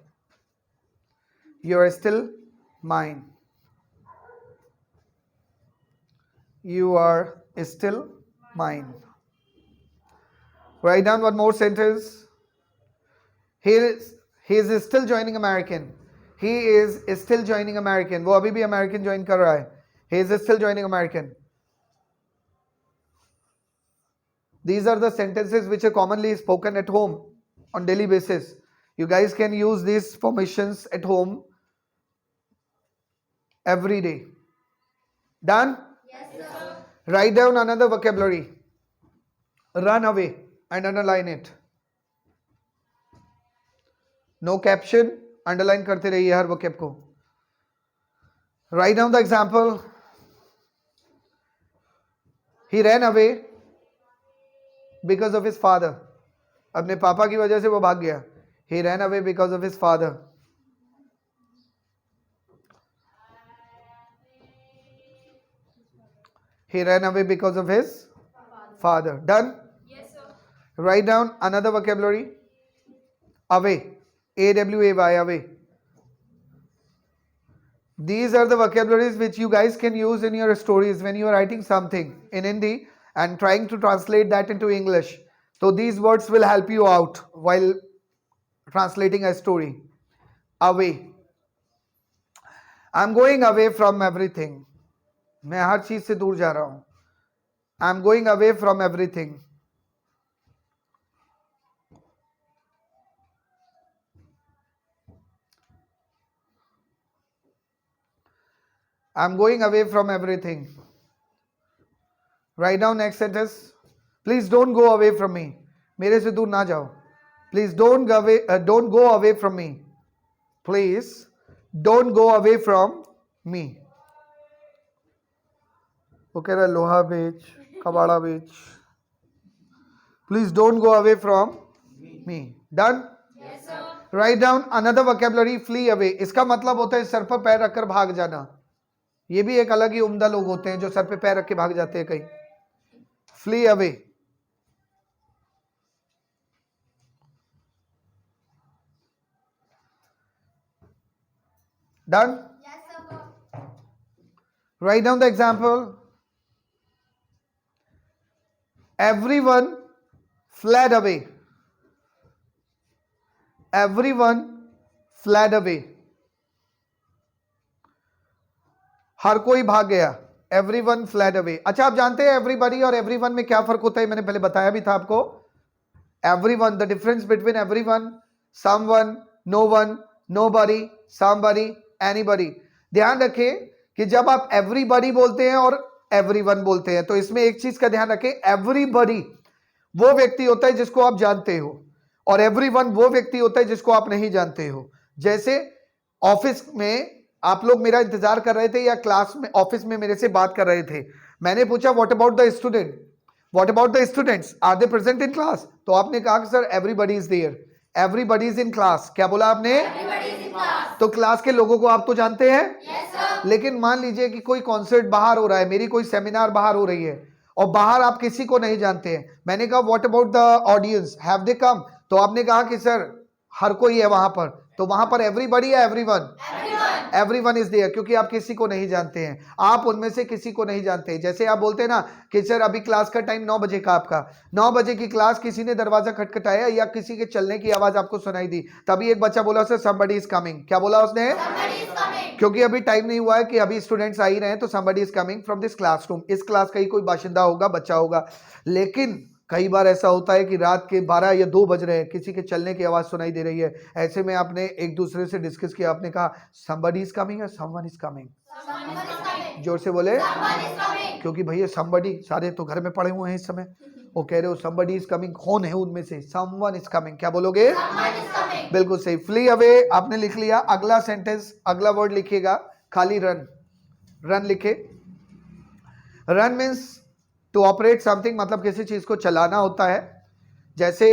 You are still mine. You are still mine. Write down one more sentence. He is still joining American. He is still joining American. वो अभी भी American join कर रहा है। He is still joining American. These are the sentences which are commonly spoken at home on daily basis. You guys can use these formations at home every day. Done? Yes, sir. Write down another vocabulary. Run away and underline it. No caption, underline करते रहिए हर vocab को. Write down the example. He ran away because of his father. अपने पापा की वजह से वो भाग गया. He ran away because of his father. He ran away because of his father. Done? Yes, sir. Write down another vocabulary. Away. AWAY, away. These are the vocabularies which you guys can use in your stories when you are writing something in Hindi and trying to translate that into English. So these words will help you out while translating a story. Away. I'm going away from everything. मैं हर चीज से दूर जा रहा हूं. I'm going away from everything. I'm going away from everything. Write down next sentence. Please don't go away from me. मेरे से दूर ना जाओ. Please don't go away from me. Please don't go away from me. वो कह रहा है लोहा बेच, कबाड़ा बेच. Please don't go away from me. Done? Yes, sir. Write down another vocabulary, flee away. इसका मतलब होता है सर पर पैर रखकर भाग जाना. ये भी एक अलग ही उम्दा लोग होते हैं जो सर पे पैर रख के भाग जाते हैं कहीं. Flee away. Done? Yes, sir. Write down the example. Everyone fled away. Everyone fled away. हर कोई भाग गया. Everyone fled away. अच्छा, आप जानते हैं everybody और everyone में क्या फर्क होता है? मैंने पहले बताया भी था आपको. Everyone, the difference between everyone, someone, no one, nobody, somebody, anybody. ध्यान रखें कि जब आप everybody बोलते हैं और everyone बोलते हैं तो इसमें एक चीज का ध्यान रखें. everybody वो व्यक्ति होता है जिसको आप जानते हो और everyone वो व्यक्ति होता है जिसको आप नहीं जानते हो. जैसे ऑफिस में आप लोग मेरा इंतजार कर रहे थे या क्लास में ऑफिस में मेरे से बात कर रहे थे. मैंने पूछा what about the student, what about the students, are they present in class? तो आपने कहा कि sir everybody is there, everybody is in class. क्या बोला आपने? Everybody is in class. तो क्लास के लोगों को आप तो जानते हैं. Yes, sir. लेकिन मान लीजिए कि कोई कॉन्सर्ट बाहर हो रहा है, मेरी कोई सेमिनार बाहर हो रही है और बाहर आप किसी को नहीं जानते हैं. मैंने कहा what about the audience, have they come? तो आपने कहा कि सर हर कोई है वहां पर. तो वहां पर एवरीबडी है everyone? Everyone. Everyone is there, क्योंकि आप किसी को नहीं जानते हैं. आप उनमें से किसी को नहीं जानते. जैसे आप बोलते हैं ना कि सर अभी क्लास का टाइम 9 बजे का, आपका 9 बजे की क्लास, किसी ने दरवाजा खटखटाया या किसी के चलने की आवाज आपको सुनाई दी, तभी एक बच्चा बोला सर समबडी इज कमिंग. क्या बोला उसने? Somebody is coming. क्योंकि अभी टाइम नहीं हुआ है कि अभी स्टूडेंट्स आ ही रहे हैं, तो somebody is coming from this classroom. इस क्लास का ही कोई बाशिंदा होगा, बच्चा होगा. लेकिन कई बार ऐसा होता है कि रात के 12 या 2 बज रहे हैं, किसी के चलने की आवाज सुनाई दे रही है. ऐसे में आपने एक दूसरे से डिस्कस किया, आपने कहा somebody is coming या someone is coming? Someone is coming. जोर से बोले. Someone is coming. क्योंकि भैया somebody सारे तो घर में पड़े हुए हैं इस समय. वो कह रहे हो somebody is coming, कौन है उनमें से? someone is coming. क्या बोलोगे? Someone is coming. बिल्कुल सही. flee away आपने लिख लिया. अगला सेंटेंस, अगला वर्ड लिखिएगा खाली run. run लिखे. run means to operate something, मतलब किसी चीज को चलाना होता है. जैसे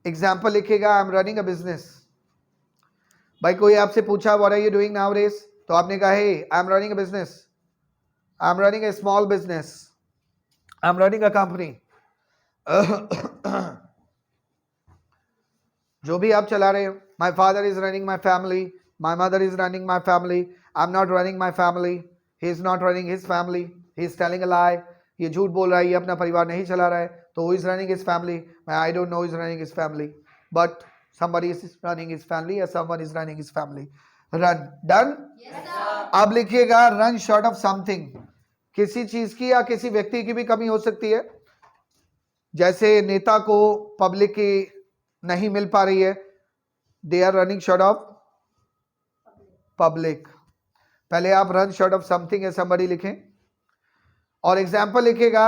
एग्जाम्पल लिखेगा I am running a business. भाई कोई आपसे पूछा what are you doing nowadays, तो आपने कहा hey I am running a business, I am running a small business, I am running a company. जो भी आप चला रहे हो. My father is running my family, my mother is running my family, I am not running my family, he is not running his family, he is telling अ लाई. ये झूठ बोल रहा है, ये अपना परिवार नहीं चला रहा है. तो who is running his family? I don't know is running his family, but somebody is running his family or someone is running his family. Run. Done? Yes, sir. अब लिखिएगा run short of something. किसी चीज की या किसी व्यक्ति की भी कमी हो सकती है. जैसे नेता को पब्लिक की नहीं मिल पा रही है, they are running short of public. पहले आप run short of something या somebody लिखें और एग्जाम्पल लिखेगा.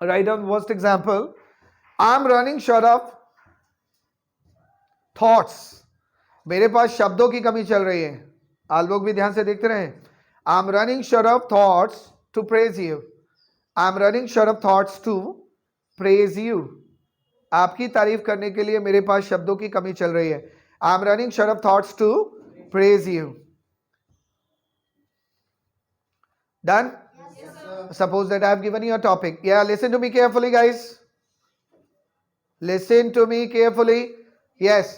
Write down first example. I am running short of thoughts. मेरे पास शब्दों की कमी चल रही है. आप लोग भी ध्यान से देखते रहे. I am running short of thoughts to praise you. I am running short of thoughts to praise you. आपकी तारीफ करने के लिए मेरे पास शब्दों की कमी चल रही है. I am running short of thoughts to praise you. Done? Suppose that I have given you a topic. Yeah, listen to me carefully, guys. Listen to me carefully. Yes.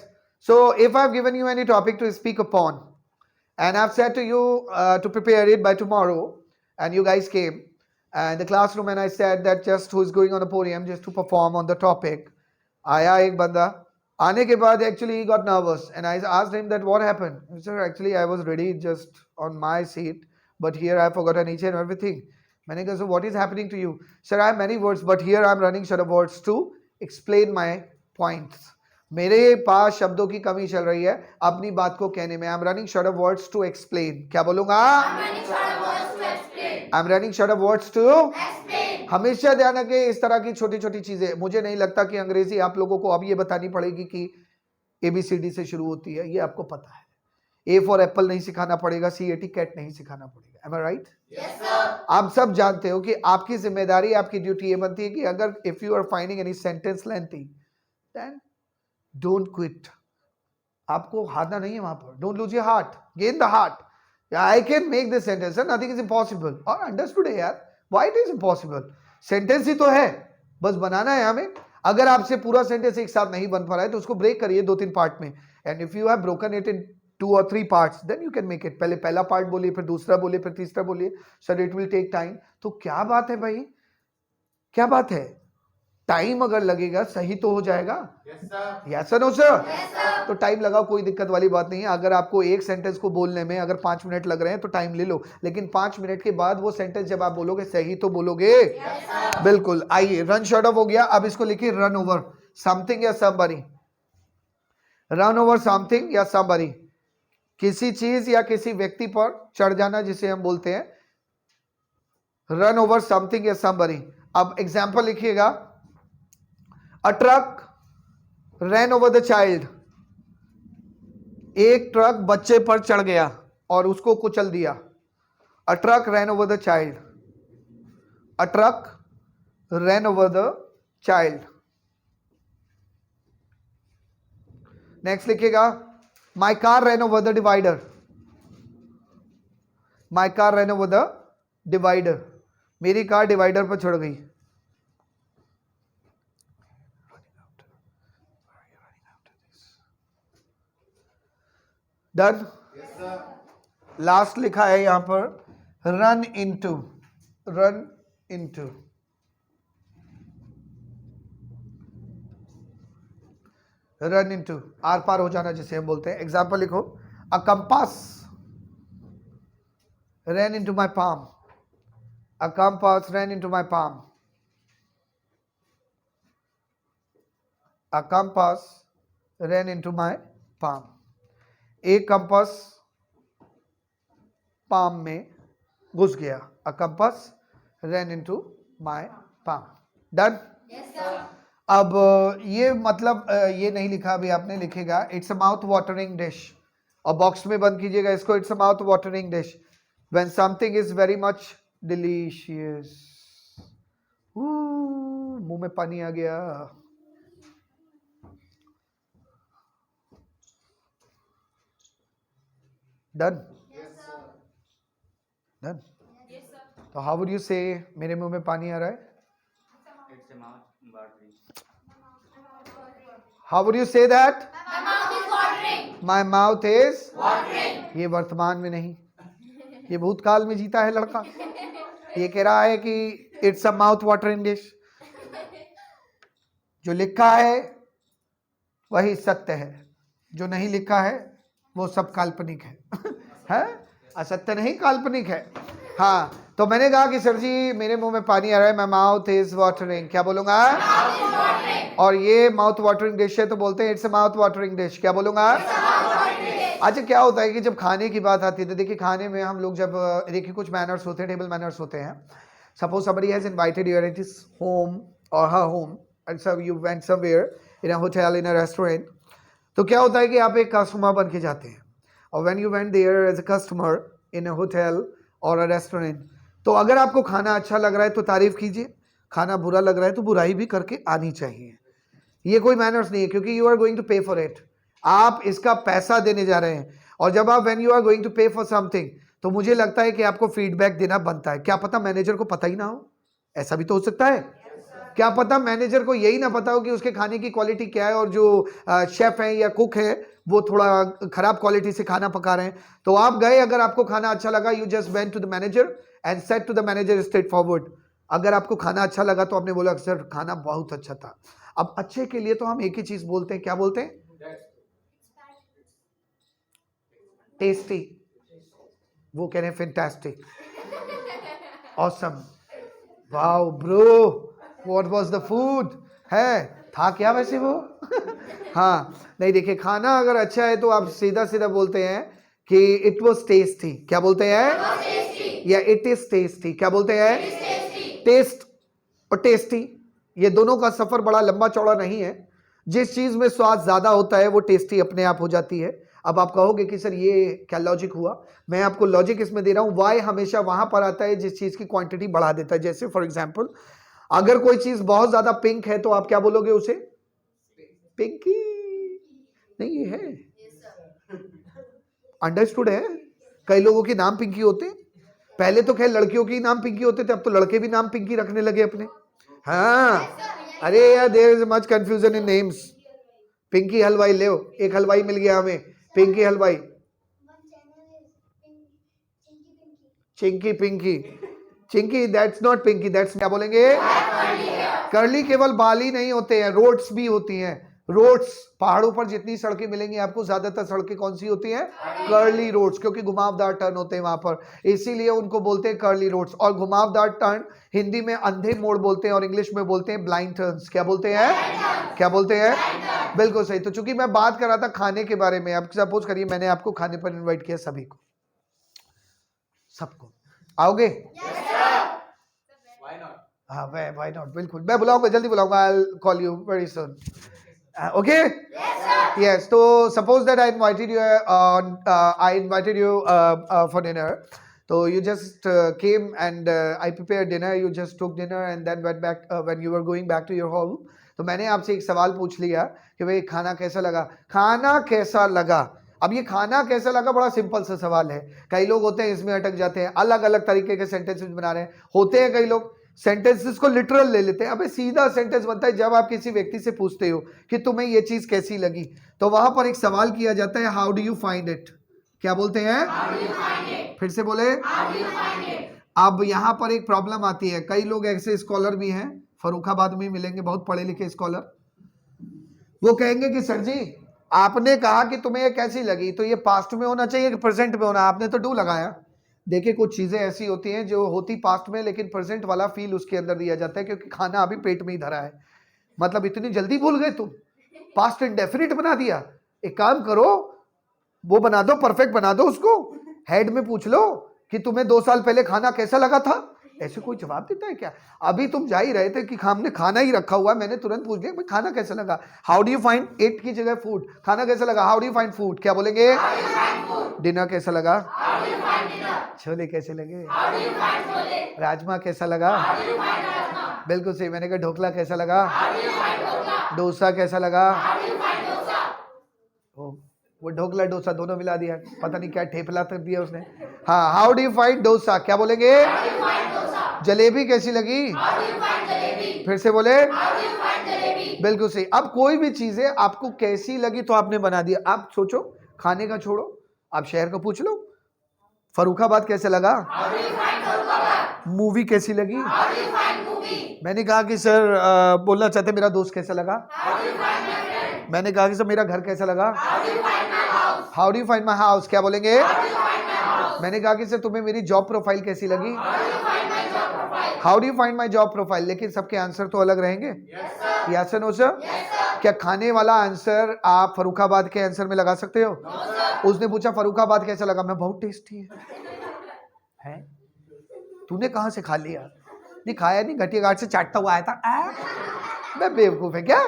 So, if I have given you any topic to speak upon, and I've said to you to prepare it by tomorrow, and you guys came and the classroom, and I said that just who is going on the podium just to perform on the topic. आया एक बंदा, आने के बाद actually he got nervous and I asked him that what happened. He said actually I was ready just on my seat, but here I forgotten each and everything. मैंने कहा so what is happening to you? Sir, I have many words but here I am running short of words to explain my points. मेरे पास शब्दों की कमी चल रही है अपनी बात को कहने में. I am running short of words to explain. क्या बोलूंगा? I am running short of words to explain. हमेशा ध्यान रखें इस तरह की छोटी छोटी चीजें. मुझे नहीं लगता कि अंग्रेजी आप लोगों को अब ये बतानी पड़ेगी कि ABCD से शुरू होती है, ये आपको पता है. A फॉर एप्पल नहीं सिखाना पड़ेगा, CAT कैट नहीं सिखाना पड़ेगा. एम आई राइट? आप सब जानते हो कि आपकी जिम्मेदारी, आपकी ड्यूटी ये बनती है कि अगर if you are finding any sentence lengthy then don't quit. आपको हारना नहीं है वहां पर. Don't lose your heart, gain the heart. I can make this sentence, nothing is impossible. और अंडरस्टूड है यार, why it is impossible? Sentence ही तो है, बस बनाना है हमें. अगर आपसे पूरा सेंटेंस एक साथ नहीं बन पा रहा है तो उसको ब्रेक करिए 2-3 पार्ट में. And if you have broken it in 2 or 3 parts then you can make it. पहले पहला पार्ट बोलिए, फिर दूसरा बोलिए, फिर तीसरा बोलिए. Sir it will take time. तो क्या बात है भाई, क्या बात है? टाइम अगर लगेगा सही तो हो जाएगा. Yes sir, no sir. तो टाइम लगाओ, कोई दिक्कत वाली बात नहीं है. अगर आपको एक सेंटेंस को बोलने में अगर 5 मिनट लग रहे हैं तो टाइम ले लो, लेकिन 5 मिनट के बाद वो सेंटेंस जब आप बोलोगे सही तो बोलोगे. बिल्कुल. आइए, रन शॉर्ट ऑफ हो गया. अब इसको लिखिए रन ओवर समथिंग या समबडी. रन ओवर समथिंग या समबडी, किसी चीज या किसी व्यक्ति पर चढ़ जाना जिसे हम बोलते हैं रन ओवर समथिंग या समबडी. अब एग्जाम्पल लिखिएगा. A truck ran over the child. एक ट्रक बच्चे पर चढ़ गया और उसको कुचल दिया. A truck ran over the child. A truck ran over the child. Next लिखिएगा. My car ran over the divider. My car ran over the divider. मेरी कार डिवाइडर पर चढ़ गई. डन. लास्ट लिखा है यहां पर run into. Run into. Run into, are पार हो जाना जिसे हम बोलते हैं. एग्जाम्पल लिखो. A compass ran into my palm. A compass ran into my palm. A compass ran into my palm. एक कंपास पाम में घुस गया. A compass ran into my palm. Done. अब ये मतलब ये नहीं लिखा अभी आपने, लिखेगा it's a mouth watering dish. और बॉक्स में बंद कीजिएगा इसको. It's a mouth watering dish when something is very much delicious. मुंह में पानी आ गया. डन. डन. तो हाउ वुड यू से मेरे मुंह में पानी आ रहा है? How would you say that? My mouth is watering. ये वर्तमान में नहीं, ये भूतकाल में जीता है लड़का. ये कह रहा है कि it's a mouth watering dish. जो लिखा है वही सत्य है, जो नहीं लिखा है वो सब काल्पनिक है. है? असत्य नहीं, काल्पनिक है. हाँ, तो मैंने कहा कि सर जी मेरे मुंह में पानी आ रहा है, माय माउथ इज वाटरिंग. क्या बोलूंगा? और ये माउथ वाटरिंग डिश है तो बोलते हैं it's a mouth watering dish. क्या बोलूंगा? अच्छा, क्या होता है कि जब खाने की बात आती है तो देखिए खाने में हम लोग जब देखिए कुछ मैनर्स होते हैं, टेबल मैनर्स होते हैं. Suppose somebody has invited you at his home or her home and so you went somewhere in a hotel, in a restaurant. तो क्या होता है कि आप एक कस्टमर बन के जाते हैं. और when you went there as a customer in a hotel or a restaurant, तो अगर आपको खाना अच्छा लग रहा है तो तारीफ कीजिए, खाना बुरा लग रहा है तो बुराई भी करके आनी चाहिए. ये कोई मैनर्स नहीं है क्योंकि you are going to pay for it. आप इसका पैसा देने जा रहे हैं. और जब आप when you are going to pay for something तो मुझे लगता है कि आपको फीडबैक देना बनता है. क्या पता मैनेजर को पता ही ना हो, ऐसा भी तो हो सकता है. क्या पता मैनेजर को यही ना पता हो कि उसके खाने की क्वालिटी क्या है, और जो शेफ है या कुक है वो थोड़ा खराब क्वालिटी से खाना पका रहे हैं। तो आप गए, अगर आपको खाना अच्छा लगा, you just went to the manager and said to the manager straight forward. अगर आपको खाना अच्छा लगा तो आपने बोला सर खाना बहुत अच्छा था। अब अच्छे के लिए तो हम एक ही चीज बोलते हैं, क्या बोलते हैं? टेस्टी। वो कह रहे हैं fantastic, awesome, wow bro, what was the food, है था क्या वैसे वो? हाँ नहीं, देखिए खाना अगर अच्छा है तो आप सीधा सीधा बोलते हैं कि इट वाज टेस्टी। क्या बोलते हैं? या इट इज टेस्टी। क्या बोलते हैं? टेस्ट और टेस्टी, ये दोनों का सफर बड़ा लंबा चौड़ा नहीं है। जिस चीज में स्वाद ज्यादा होता है वो टेस्टी अपने आप हो जाती है। अब आप कहोगे कि सर ये क्या लॉजिक हुआ? मैं आपको लॉजिक इसमें दे रहा हूं। वाई हमेशा वहां पर आता है जिस चीज की क्वांटिटी बढ़ा देता है। जैसे फॉर एग्जांपल, अगर कोई चीज बहुत ज्यादा पिंक है तो आप क्या बोलोगे उसे? पिंकी। नहीं, ये है, अंडरस्टूड है। कई लोगों के नाम पिंकी होते हैं। पहले तो खैर लड़कियों के नाम पिंकी होते थे, अब तो लड़के भी नाम पिंकी रखने लगे अपने। हाँ, अरे यार there is much confusion in names. Pinky हलवाई ले, एक हलवाई मिल गया हमें, पिंकी हलवाई। Chinky Pinky, Chinky that's not Pinky, that's क्या बोलेंगे? कर्ली केवल बाल ही नहीं होते हैं, रोड्स भी होती हैं। रोड्स, पहाड़ों पर जितनी सड़कें मिलेंगी आपको, ज्यादातर सड़कें कौन सी होती हैं? कर्ली रोड्स, क्योंकि घुमावदार टर्न होते हैं वहां पर, इसीलिए उनको बोलते हैं कर्ली रोड्स। और घुमावदार टर्न हिंदी में अंधे मोड़ बोलते हैं और इंग्लिश में बोलते हैं ब्लाइंड टर्न्स। क्या बोलते हैं? क्या बोलते हैं? बिल्कुल सही। तो चूंकि मैं बात कर रहा था खाने के बारे में, अब सपोज करिए मैंने आपको खाने पर इन्वाइट किया, सभी को, सबको, आओगे? हाँ, व्हाई नॉट, बिल्कुल मैं बुलाऊंगा, जल्दी बुलाऊंगा, I will call you very soon. Okay, yes. तो suppose that I invited you for dinner, तो you just came and I prepared dinner, you just took dinner and then went back, when you were going back to your home, तो मैंने आपसे एक सवाल पूछ लिया कि भाई खाना कैसा लगा? खाना कैसा लगा? अब ये खाना कैसा लगा बड़ा सिंपल सा सवाल है। कई लोग होते हैं इसमें अटक जाते हैं, अलग अलग तरीके के सेंटेंसेस बना रहे हैं। होते हैं कई लोग सेंटेंसेस को लिटरल ले लेते हैं। अबे सीधा सेंटेंस बनता है जब आप किसी व्यक्ति से पूछते हो कि तुम्हें ये चीज कैसी लगी, तो वहां पर एक सवाल किया जाता है, how do you find it? क्या बोलते हैं? फिर से बोले। अब यहाँ पर एक प्रॉब्लम आती है, कई लोग ऐसे स्कॉलर भी हैं, फर्रुखाबाद में मिलेंगे, बहुत पढ़े लिखे स्कॉलर, वो कहेंगे कि सर जी आपने कहा कि तुम्हें ये कैसी लगी, तो ये पास्ट में होना चाहिए कि प्रेजेंट में होना? आपने तो डू लगाया। देखिए कुछ चीजें ऐसी होती हैं जो होती पास्ट में, लेकिन प्रेजेंट वाला फील उसके अंदर दिया जाता है, क्योंकि खाना अभी पेट में ही धरा है। मतलब इतनी जल्दी भूल गए तुम, पास्ट इंडेफिनिट बना दिया। एक काम करो, वो बना दो, परफेक्ट बना दो उसको। हेड में पूछ लो कि तुम्हें 2 साल पहले खाना कैसा लगा था। ऐसे कोई जवाब देता है क्या? अभी तुम जा ही रहे थे कि हमने खाना ही रखा हुआ है, मैंने तुरंत पूछ लिया खाना कैसा लगा। How do you find it की जगह फूड, खाना कैसा लगा, how do you find food? क्या बोलेंगे? डिनर कैसा लगा? छोले कैसे लगे? राजमा कैसा लगा? बिल्कुल सही। मैंने कहा ढोकला कैसा लगा? डोसा कैसा लगा? वो ढोकला डोसा दोनों मिला दिया, पता नहीं क्या ठेपला कर दिया उसने। हाँ, how do you find dosa? क्या बोलेंगे? जलेबी कैसी लगी? फिर से बोले। बिल्कुल सही। अब कोई भी चीजें आपको कैसी लगी तो आपने बना दिया। आप सोचो, खाने का छोड़ो, आप शहर को पूछ लो, फर्रुखाबाद कैसे लगा? मूवी कैसी लगी? मैंने कहा कि सर बोलना चाहते मेरा दोस्त कैसा लगा? मैंने कहा कि सर मेरा घर कैसा लगा? How do you find my house? क्या बोलेंगे? मैंने कहा कि सर तुम्हें मेरी जॉब प्रोफाइल कैसी लगी? How do you find my job profile? लेकिन सबके आंसर तो अलग रहेंगे। Yes no sir? क्या खाने वाला आंसर आप फर्रुखाबाद के आंसर में लगा सकते हो? उसने पूछा फर्रुखाबाद कैसा लगा, मैं बहुत टेस्टी है। तूने कहां से खा लिया? नहीं खाया नहीं, घटिया घाट से चाटता हुआ आया था। मैं बेवकूफ है क्या?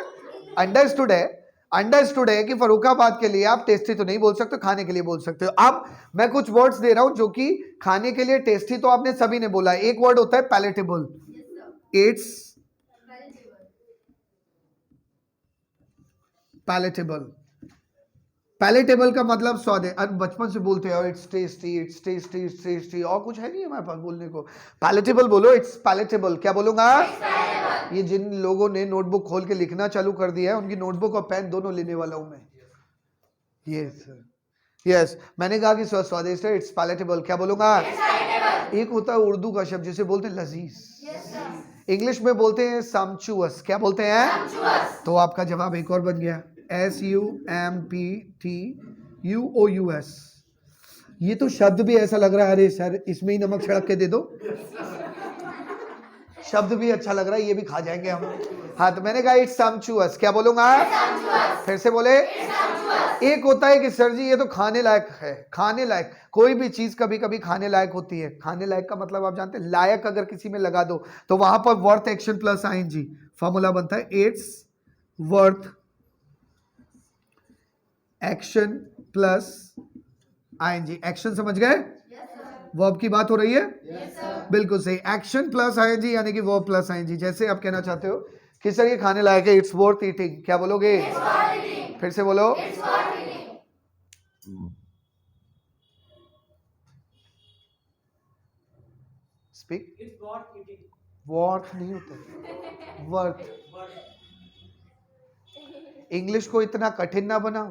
अंडरस्टूड है कि फर्रुखाबाद के लिए आप टेस्टी तो नहीं बोल सकते, खाने के लिए बोल सकते हो। अब मैं कुछ वर्ड्स दे रहा हूं जो कि खाने के लिए टेस्टी तो आपने सभी ने बोला। एक वर्ड होता है पैलेटेबल। It's palatable. पैलेटेबल का मतलब स्वाद है। बचपन से बोलते हैं it's tasty, it's tasty, it's tasty, और कुछ है नहीं हमारे पास बोलने को। पैलेटेबल बोलो, इट्स पैलेटेबल। क्या बोलूंगा? ये जिन लोगों ने नोटबुक खोल के लिखना चालू कर दिया है उनकी नोटबुक और पेन दोनों लेने वाला हूं मैं। यस यस, मैंने कहा कि स्वादिष्ट है, इट्स पैलेटेबल। क्या बोलूंगा? एक होता है उर्दू का शब्द जिसे बोलते हैं लजीज, इंग्लिश में बोलते हैं सम्चुअस। क्या बोलते हैं? तो आपका जवाब एक और बन गया, SUMPTUOUS। ये तो शब्द भी ऐसा लग रहा है, अरे सर इसमें ही नमक छिड़क के दे दो। शब्द भी अच्छा लग रहा है, ये भी खा जाएंगे हम। हाँ, तो मैंने कहा इट्स सम्चुअस। क्या बोलूंगा? फिर से बोले। एक होता है कि सर जी ये तो खाने लायक है। खाने लायक, कोई भी चीज कभी कभी खाने लायक होती है। खाने लायक का मतलब आप जानते हैं, लायक अगर किसी में लगा दो तो वहां पर worth action plus ING formula बनता है, it's worth action plus ING। Action समझ गए? वर्ब की बात हो रही है? बिल्कुल सही, एक्शन प्लस ING यानी कि वर्ब प्लस ING। जैसे आप कहना चाहते हो कि सर ये खाने लायक है, इट्स वर्थ ईटिंग। क्या बोलोगे? फिर से बोलो। स्पीक। वर्थ नहीं होता, वर्थ। इंग्लिश को इतना कठिन ना बनाओ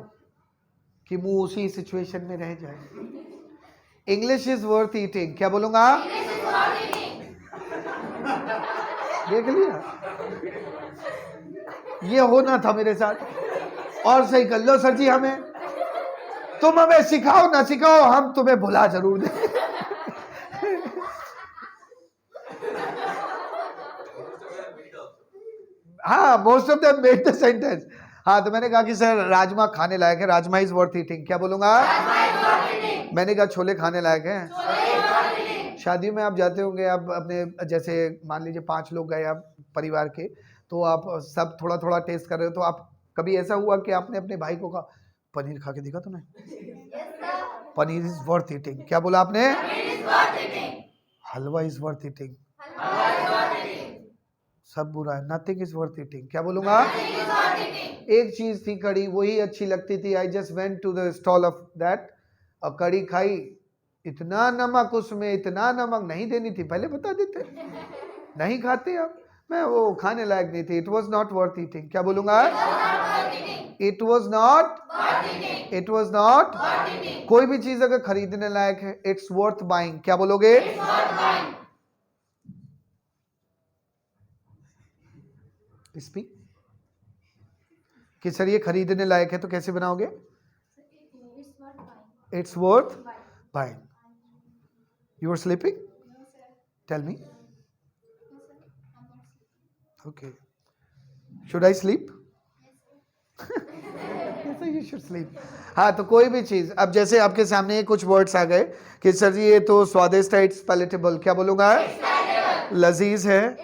कि मुंह उसी सिचुएशन में रह जाए। English is worth eating. क्या बोलूंगा? देख लिया, ये होना था मेरे साथ। और सही कर लो सर जी, तुम हमें सिखाओ ना सिखाओ, हम तुम्हें भुला जरूर दें। हाँ, most of them made the sentence. हाँ, तो मैंने कहा कि सर राजमा खाने लायक है, राजमा इज वर्थ ईटिंग। क्या बोलूंगा? मैंने कहा छोले खाने लायक हैं। शादियों में आप जाते होंगे, आप अपने जैसे मान लीजिए 5 लोग गए आप परिवार के, तो आप सब थोड़ा थोड़ा टेस्ट कर रहे हो, तो आप कभी ऐसा हुआ कि आपने अपने भाई को कहा पनीर खा के देखा तूने? Paneer is worth eating. क्या बोला आपने? हलवा इज वर्थ ईटिंग। सब बुरा है, नथिंग इज वर्थ ईटिंग। क्या बोलूंगा? एक चीज थी कड़ी, वही अच्छी लगती थी। I just went to the stall of that, और कड़ी खाई, इतना नमक उसमें, इतना नमक नहीं देनी थी, पहले बता देते। नहीं खाते आप, मैं वो खाने लायक नहीं थी। It was not worth eating. क्या बोलूंगा? It was not. कोई भी चीज अगर खरीदने लायक है, इट्स वर्थ बाइंग। क्या बोलोगे? स्पीक। कि सर ये खरीदने लायक है, तो कैसे बनाओगे? It's worth buying. You are sleeping? Tell me. Okay, should I sleep? You should sleep. हाँ, तो कोई भी चीज, अब जैसे आपके सामने कुछ वर्ड्स आ गए कि सर जी ये तो स्वादिष्ट है, इट्स पैलेटेबल। क्या बोलूंगा? लजीज है।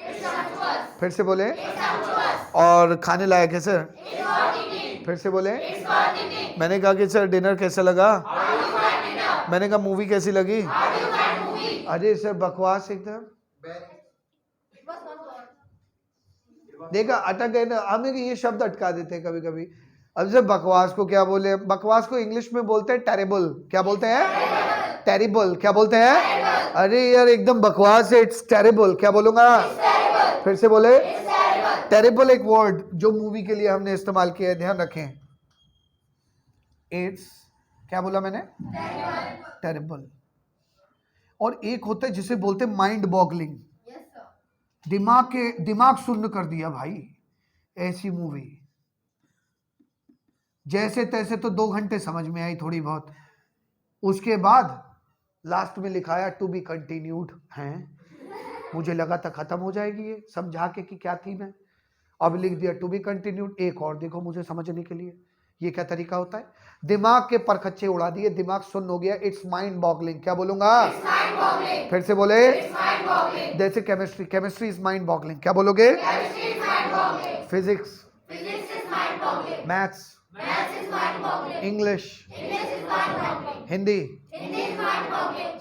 फिर से बोले। और खाने लायक है सर। फिर से बोले। मैंने कहा कि सर डिनर कैसा लगा? मैंने कहा मूवी कैसी लगी? अरे सर बकवास एकदम। देखा, अटक गए ना, हमें ये शब्द अटका देते हैं कभी कभी। अब जब बकवास को क्या बोले? बकवास को इंग्लिश में बोलते हैं टेरिबल। क्या बोलते हैं? टेरिबल। क्या बोलते हैं? अरे यार एकदम बकवास है, इट्स टेरिबल। क्या बोलूंगा? फिर से बोले। टेरिबल एक वर्ड जो मूवी के लिए हमने इस्तेमाल किया है, ध्यान रखें। इट्स, क्या बोला मैंने? टेरिबल। और एक होता है जिसे बोलते हैं माइंड बॉगलिंग। दिमाग शून्य कर दिया भाई, ऐसी मूवी। जैसे तैसे तो 2 घंटे समझ में आई थोड़ी बहुत, उसके बाद लास्ट में लिखाया टू बी कंटिन्यूड है। मुझे लगा था खत्म हो जाएगी ये, समझा के कि क्या थीम है, अब लिख दिया टू बी कंटिन्यूड। एक और देखो मुझे समझने के लिए, ये क्या तरीका होता है? दिमाग के परखच्चे उड़ा दिए, दिमाग सुन्न हो गया। It's mind boggling. क्या बोलूंगा? फिर से बोले। जैसे केमिस्ट्री इज माइंड बॉगलिंग। क्या बोलोगे? फिजिक्स, मैथ्स, इंग्लिश, हिंदी,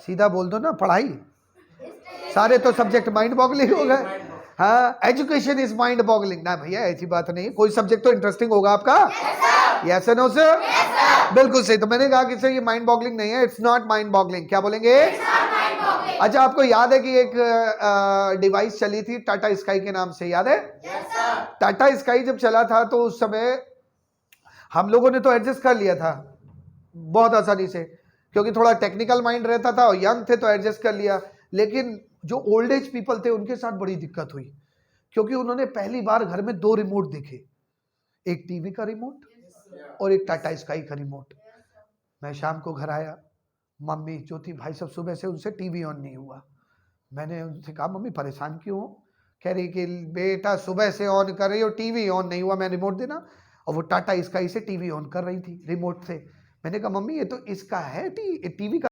सीधा बोल दो ना, पढ़ाई, सारे तो सब्जेक्ट माइंड बॉगलिंग हो गए। हाँ, एजुकेशन इज माइंड बॉगलिंग। ना भैया ऐसी बात नहीं, कोई सब्जेक्ट तो इंटरेस्टिंग होगा आपका। Yes no sir? बिल्कुल सही। तो मैंने कहा कि सर ये माइंड बॉगलिंग नहीं है, इट्स नॉट माइंड बॉगलिंग। क्या बोलेंगे? पॉकेट। अच्छा, आपको याद है कि एक डिवाइस चली थी टाटा स्काई के नाम से, याद है? Yes sir. टाटा स्काई जब चला था तो उस समय हम लोगों ने तो एडजस्ट कर लिया था बहुत आसानी से, क्योंकि थोड़ा टेक्निकल माइंड रहता था और यंग थे तो एडजस्ट कर लिया। लेकिन जो ओल्ड एज पीपल थे उनके साथ बड़ी दिक्कत हुई, क्योंकि उन्होंने पहली बार घर में 2 रिमोट देखे, एक टीवी का रिमोट और एक टाटा स्काई का रिमोट। मैं शाम को घर आया, मम्मी जो थी भाई साहब सुबह से उनसे टीवी ऑन नहीं हुआ। मैंने उनसे कहा मम्मी परेशान क्यों हो? कह रही कि बेटा सुबह से ऑन कर रही हो, टीवी ऑन नहीं हुआ, मैं रिमोट देना। और वो टाटा स्काई से टीवी ऑन कर रही थी रिमोट से। मैंने कहा मम्मी ये तो इसका है टीवी का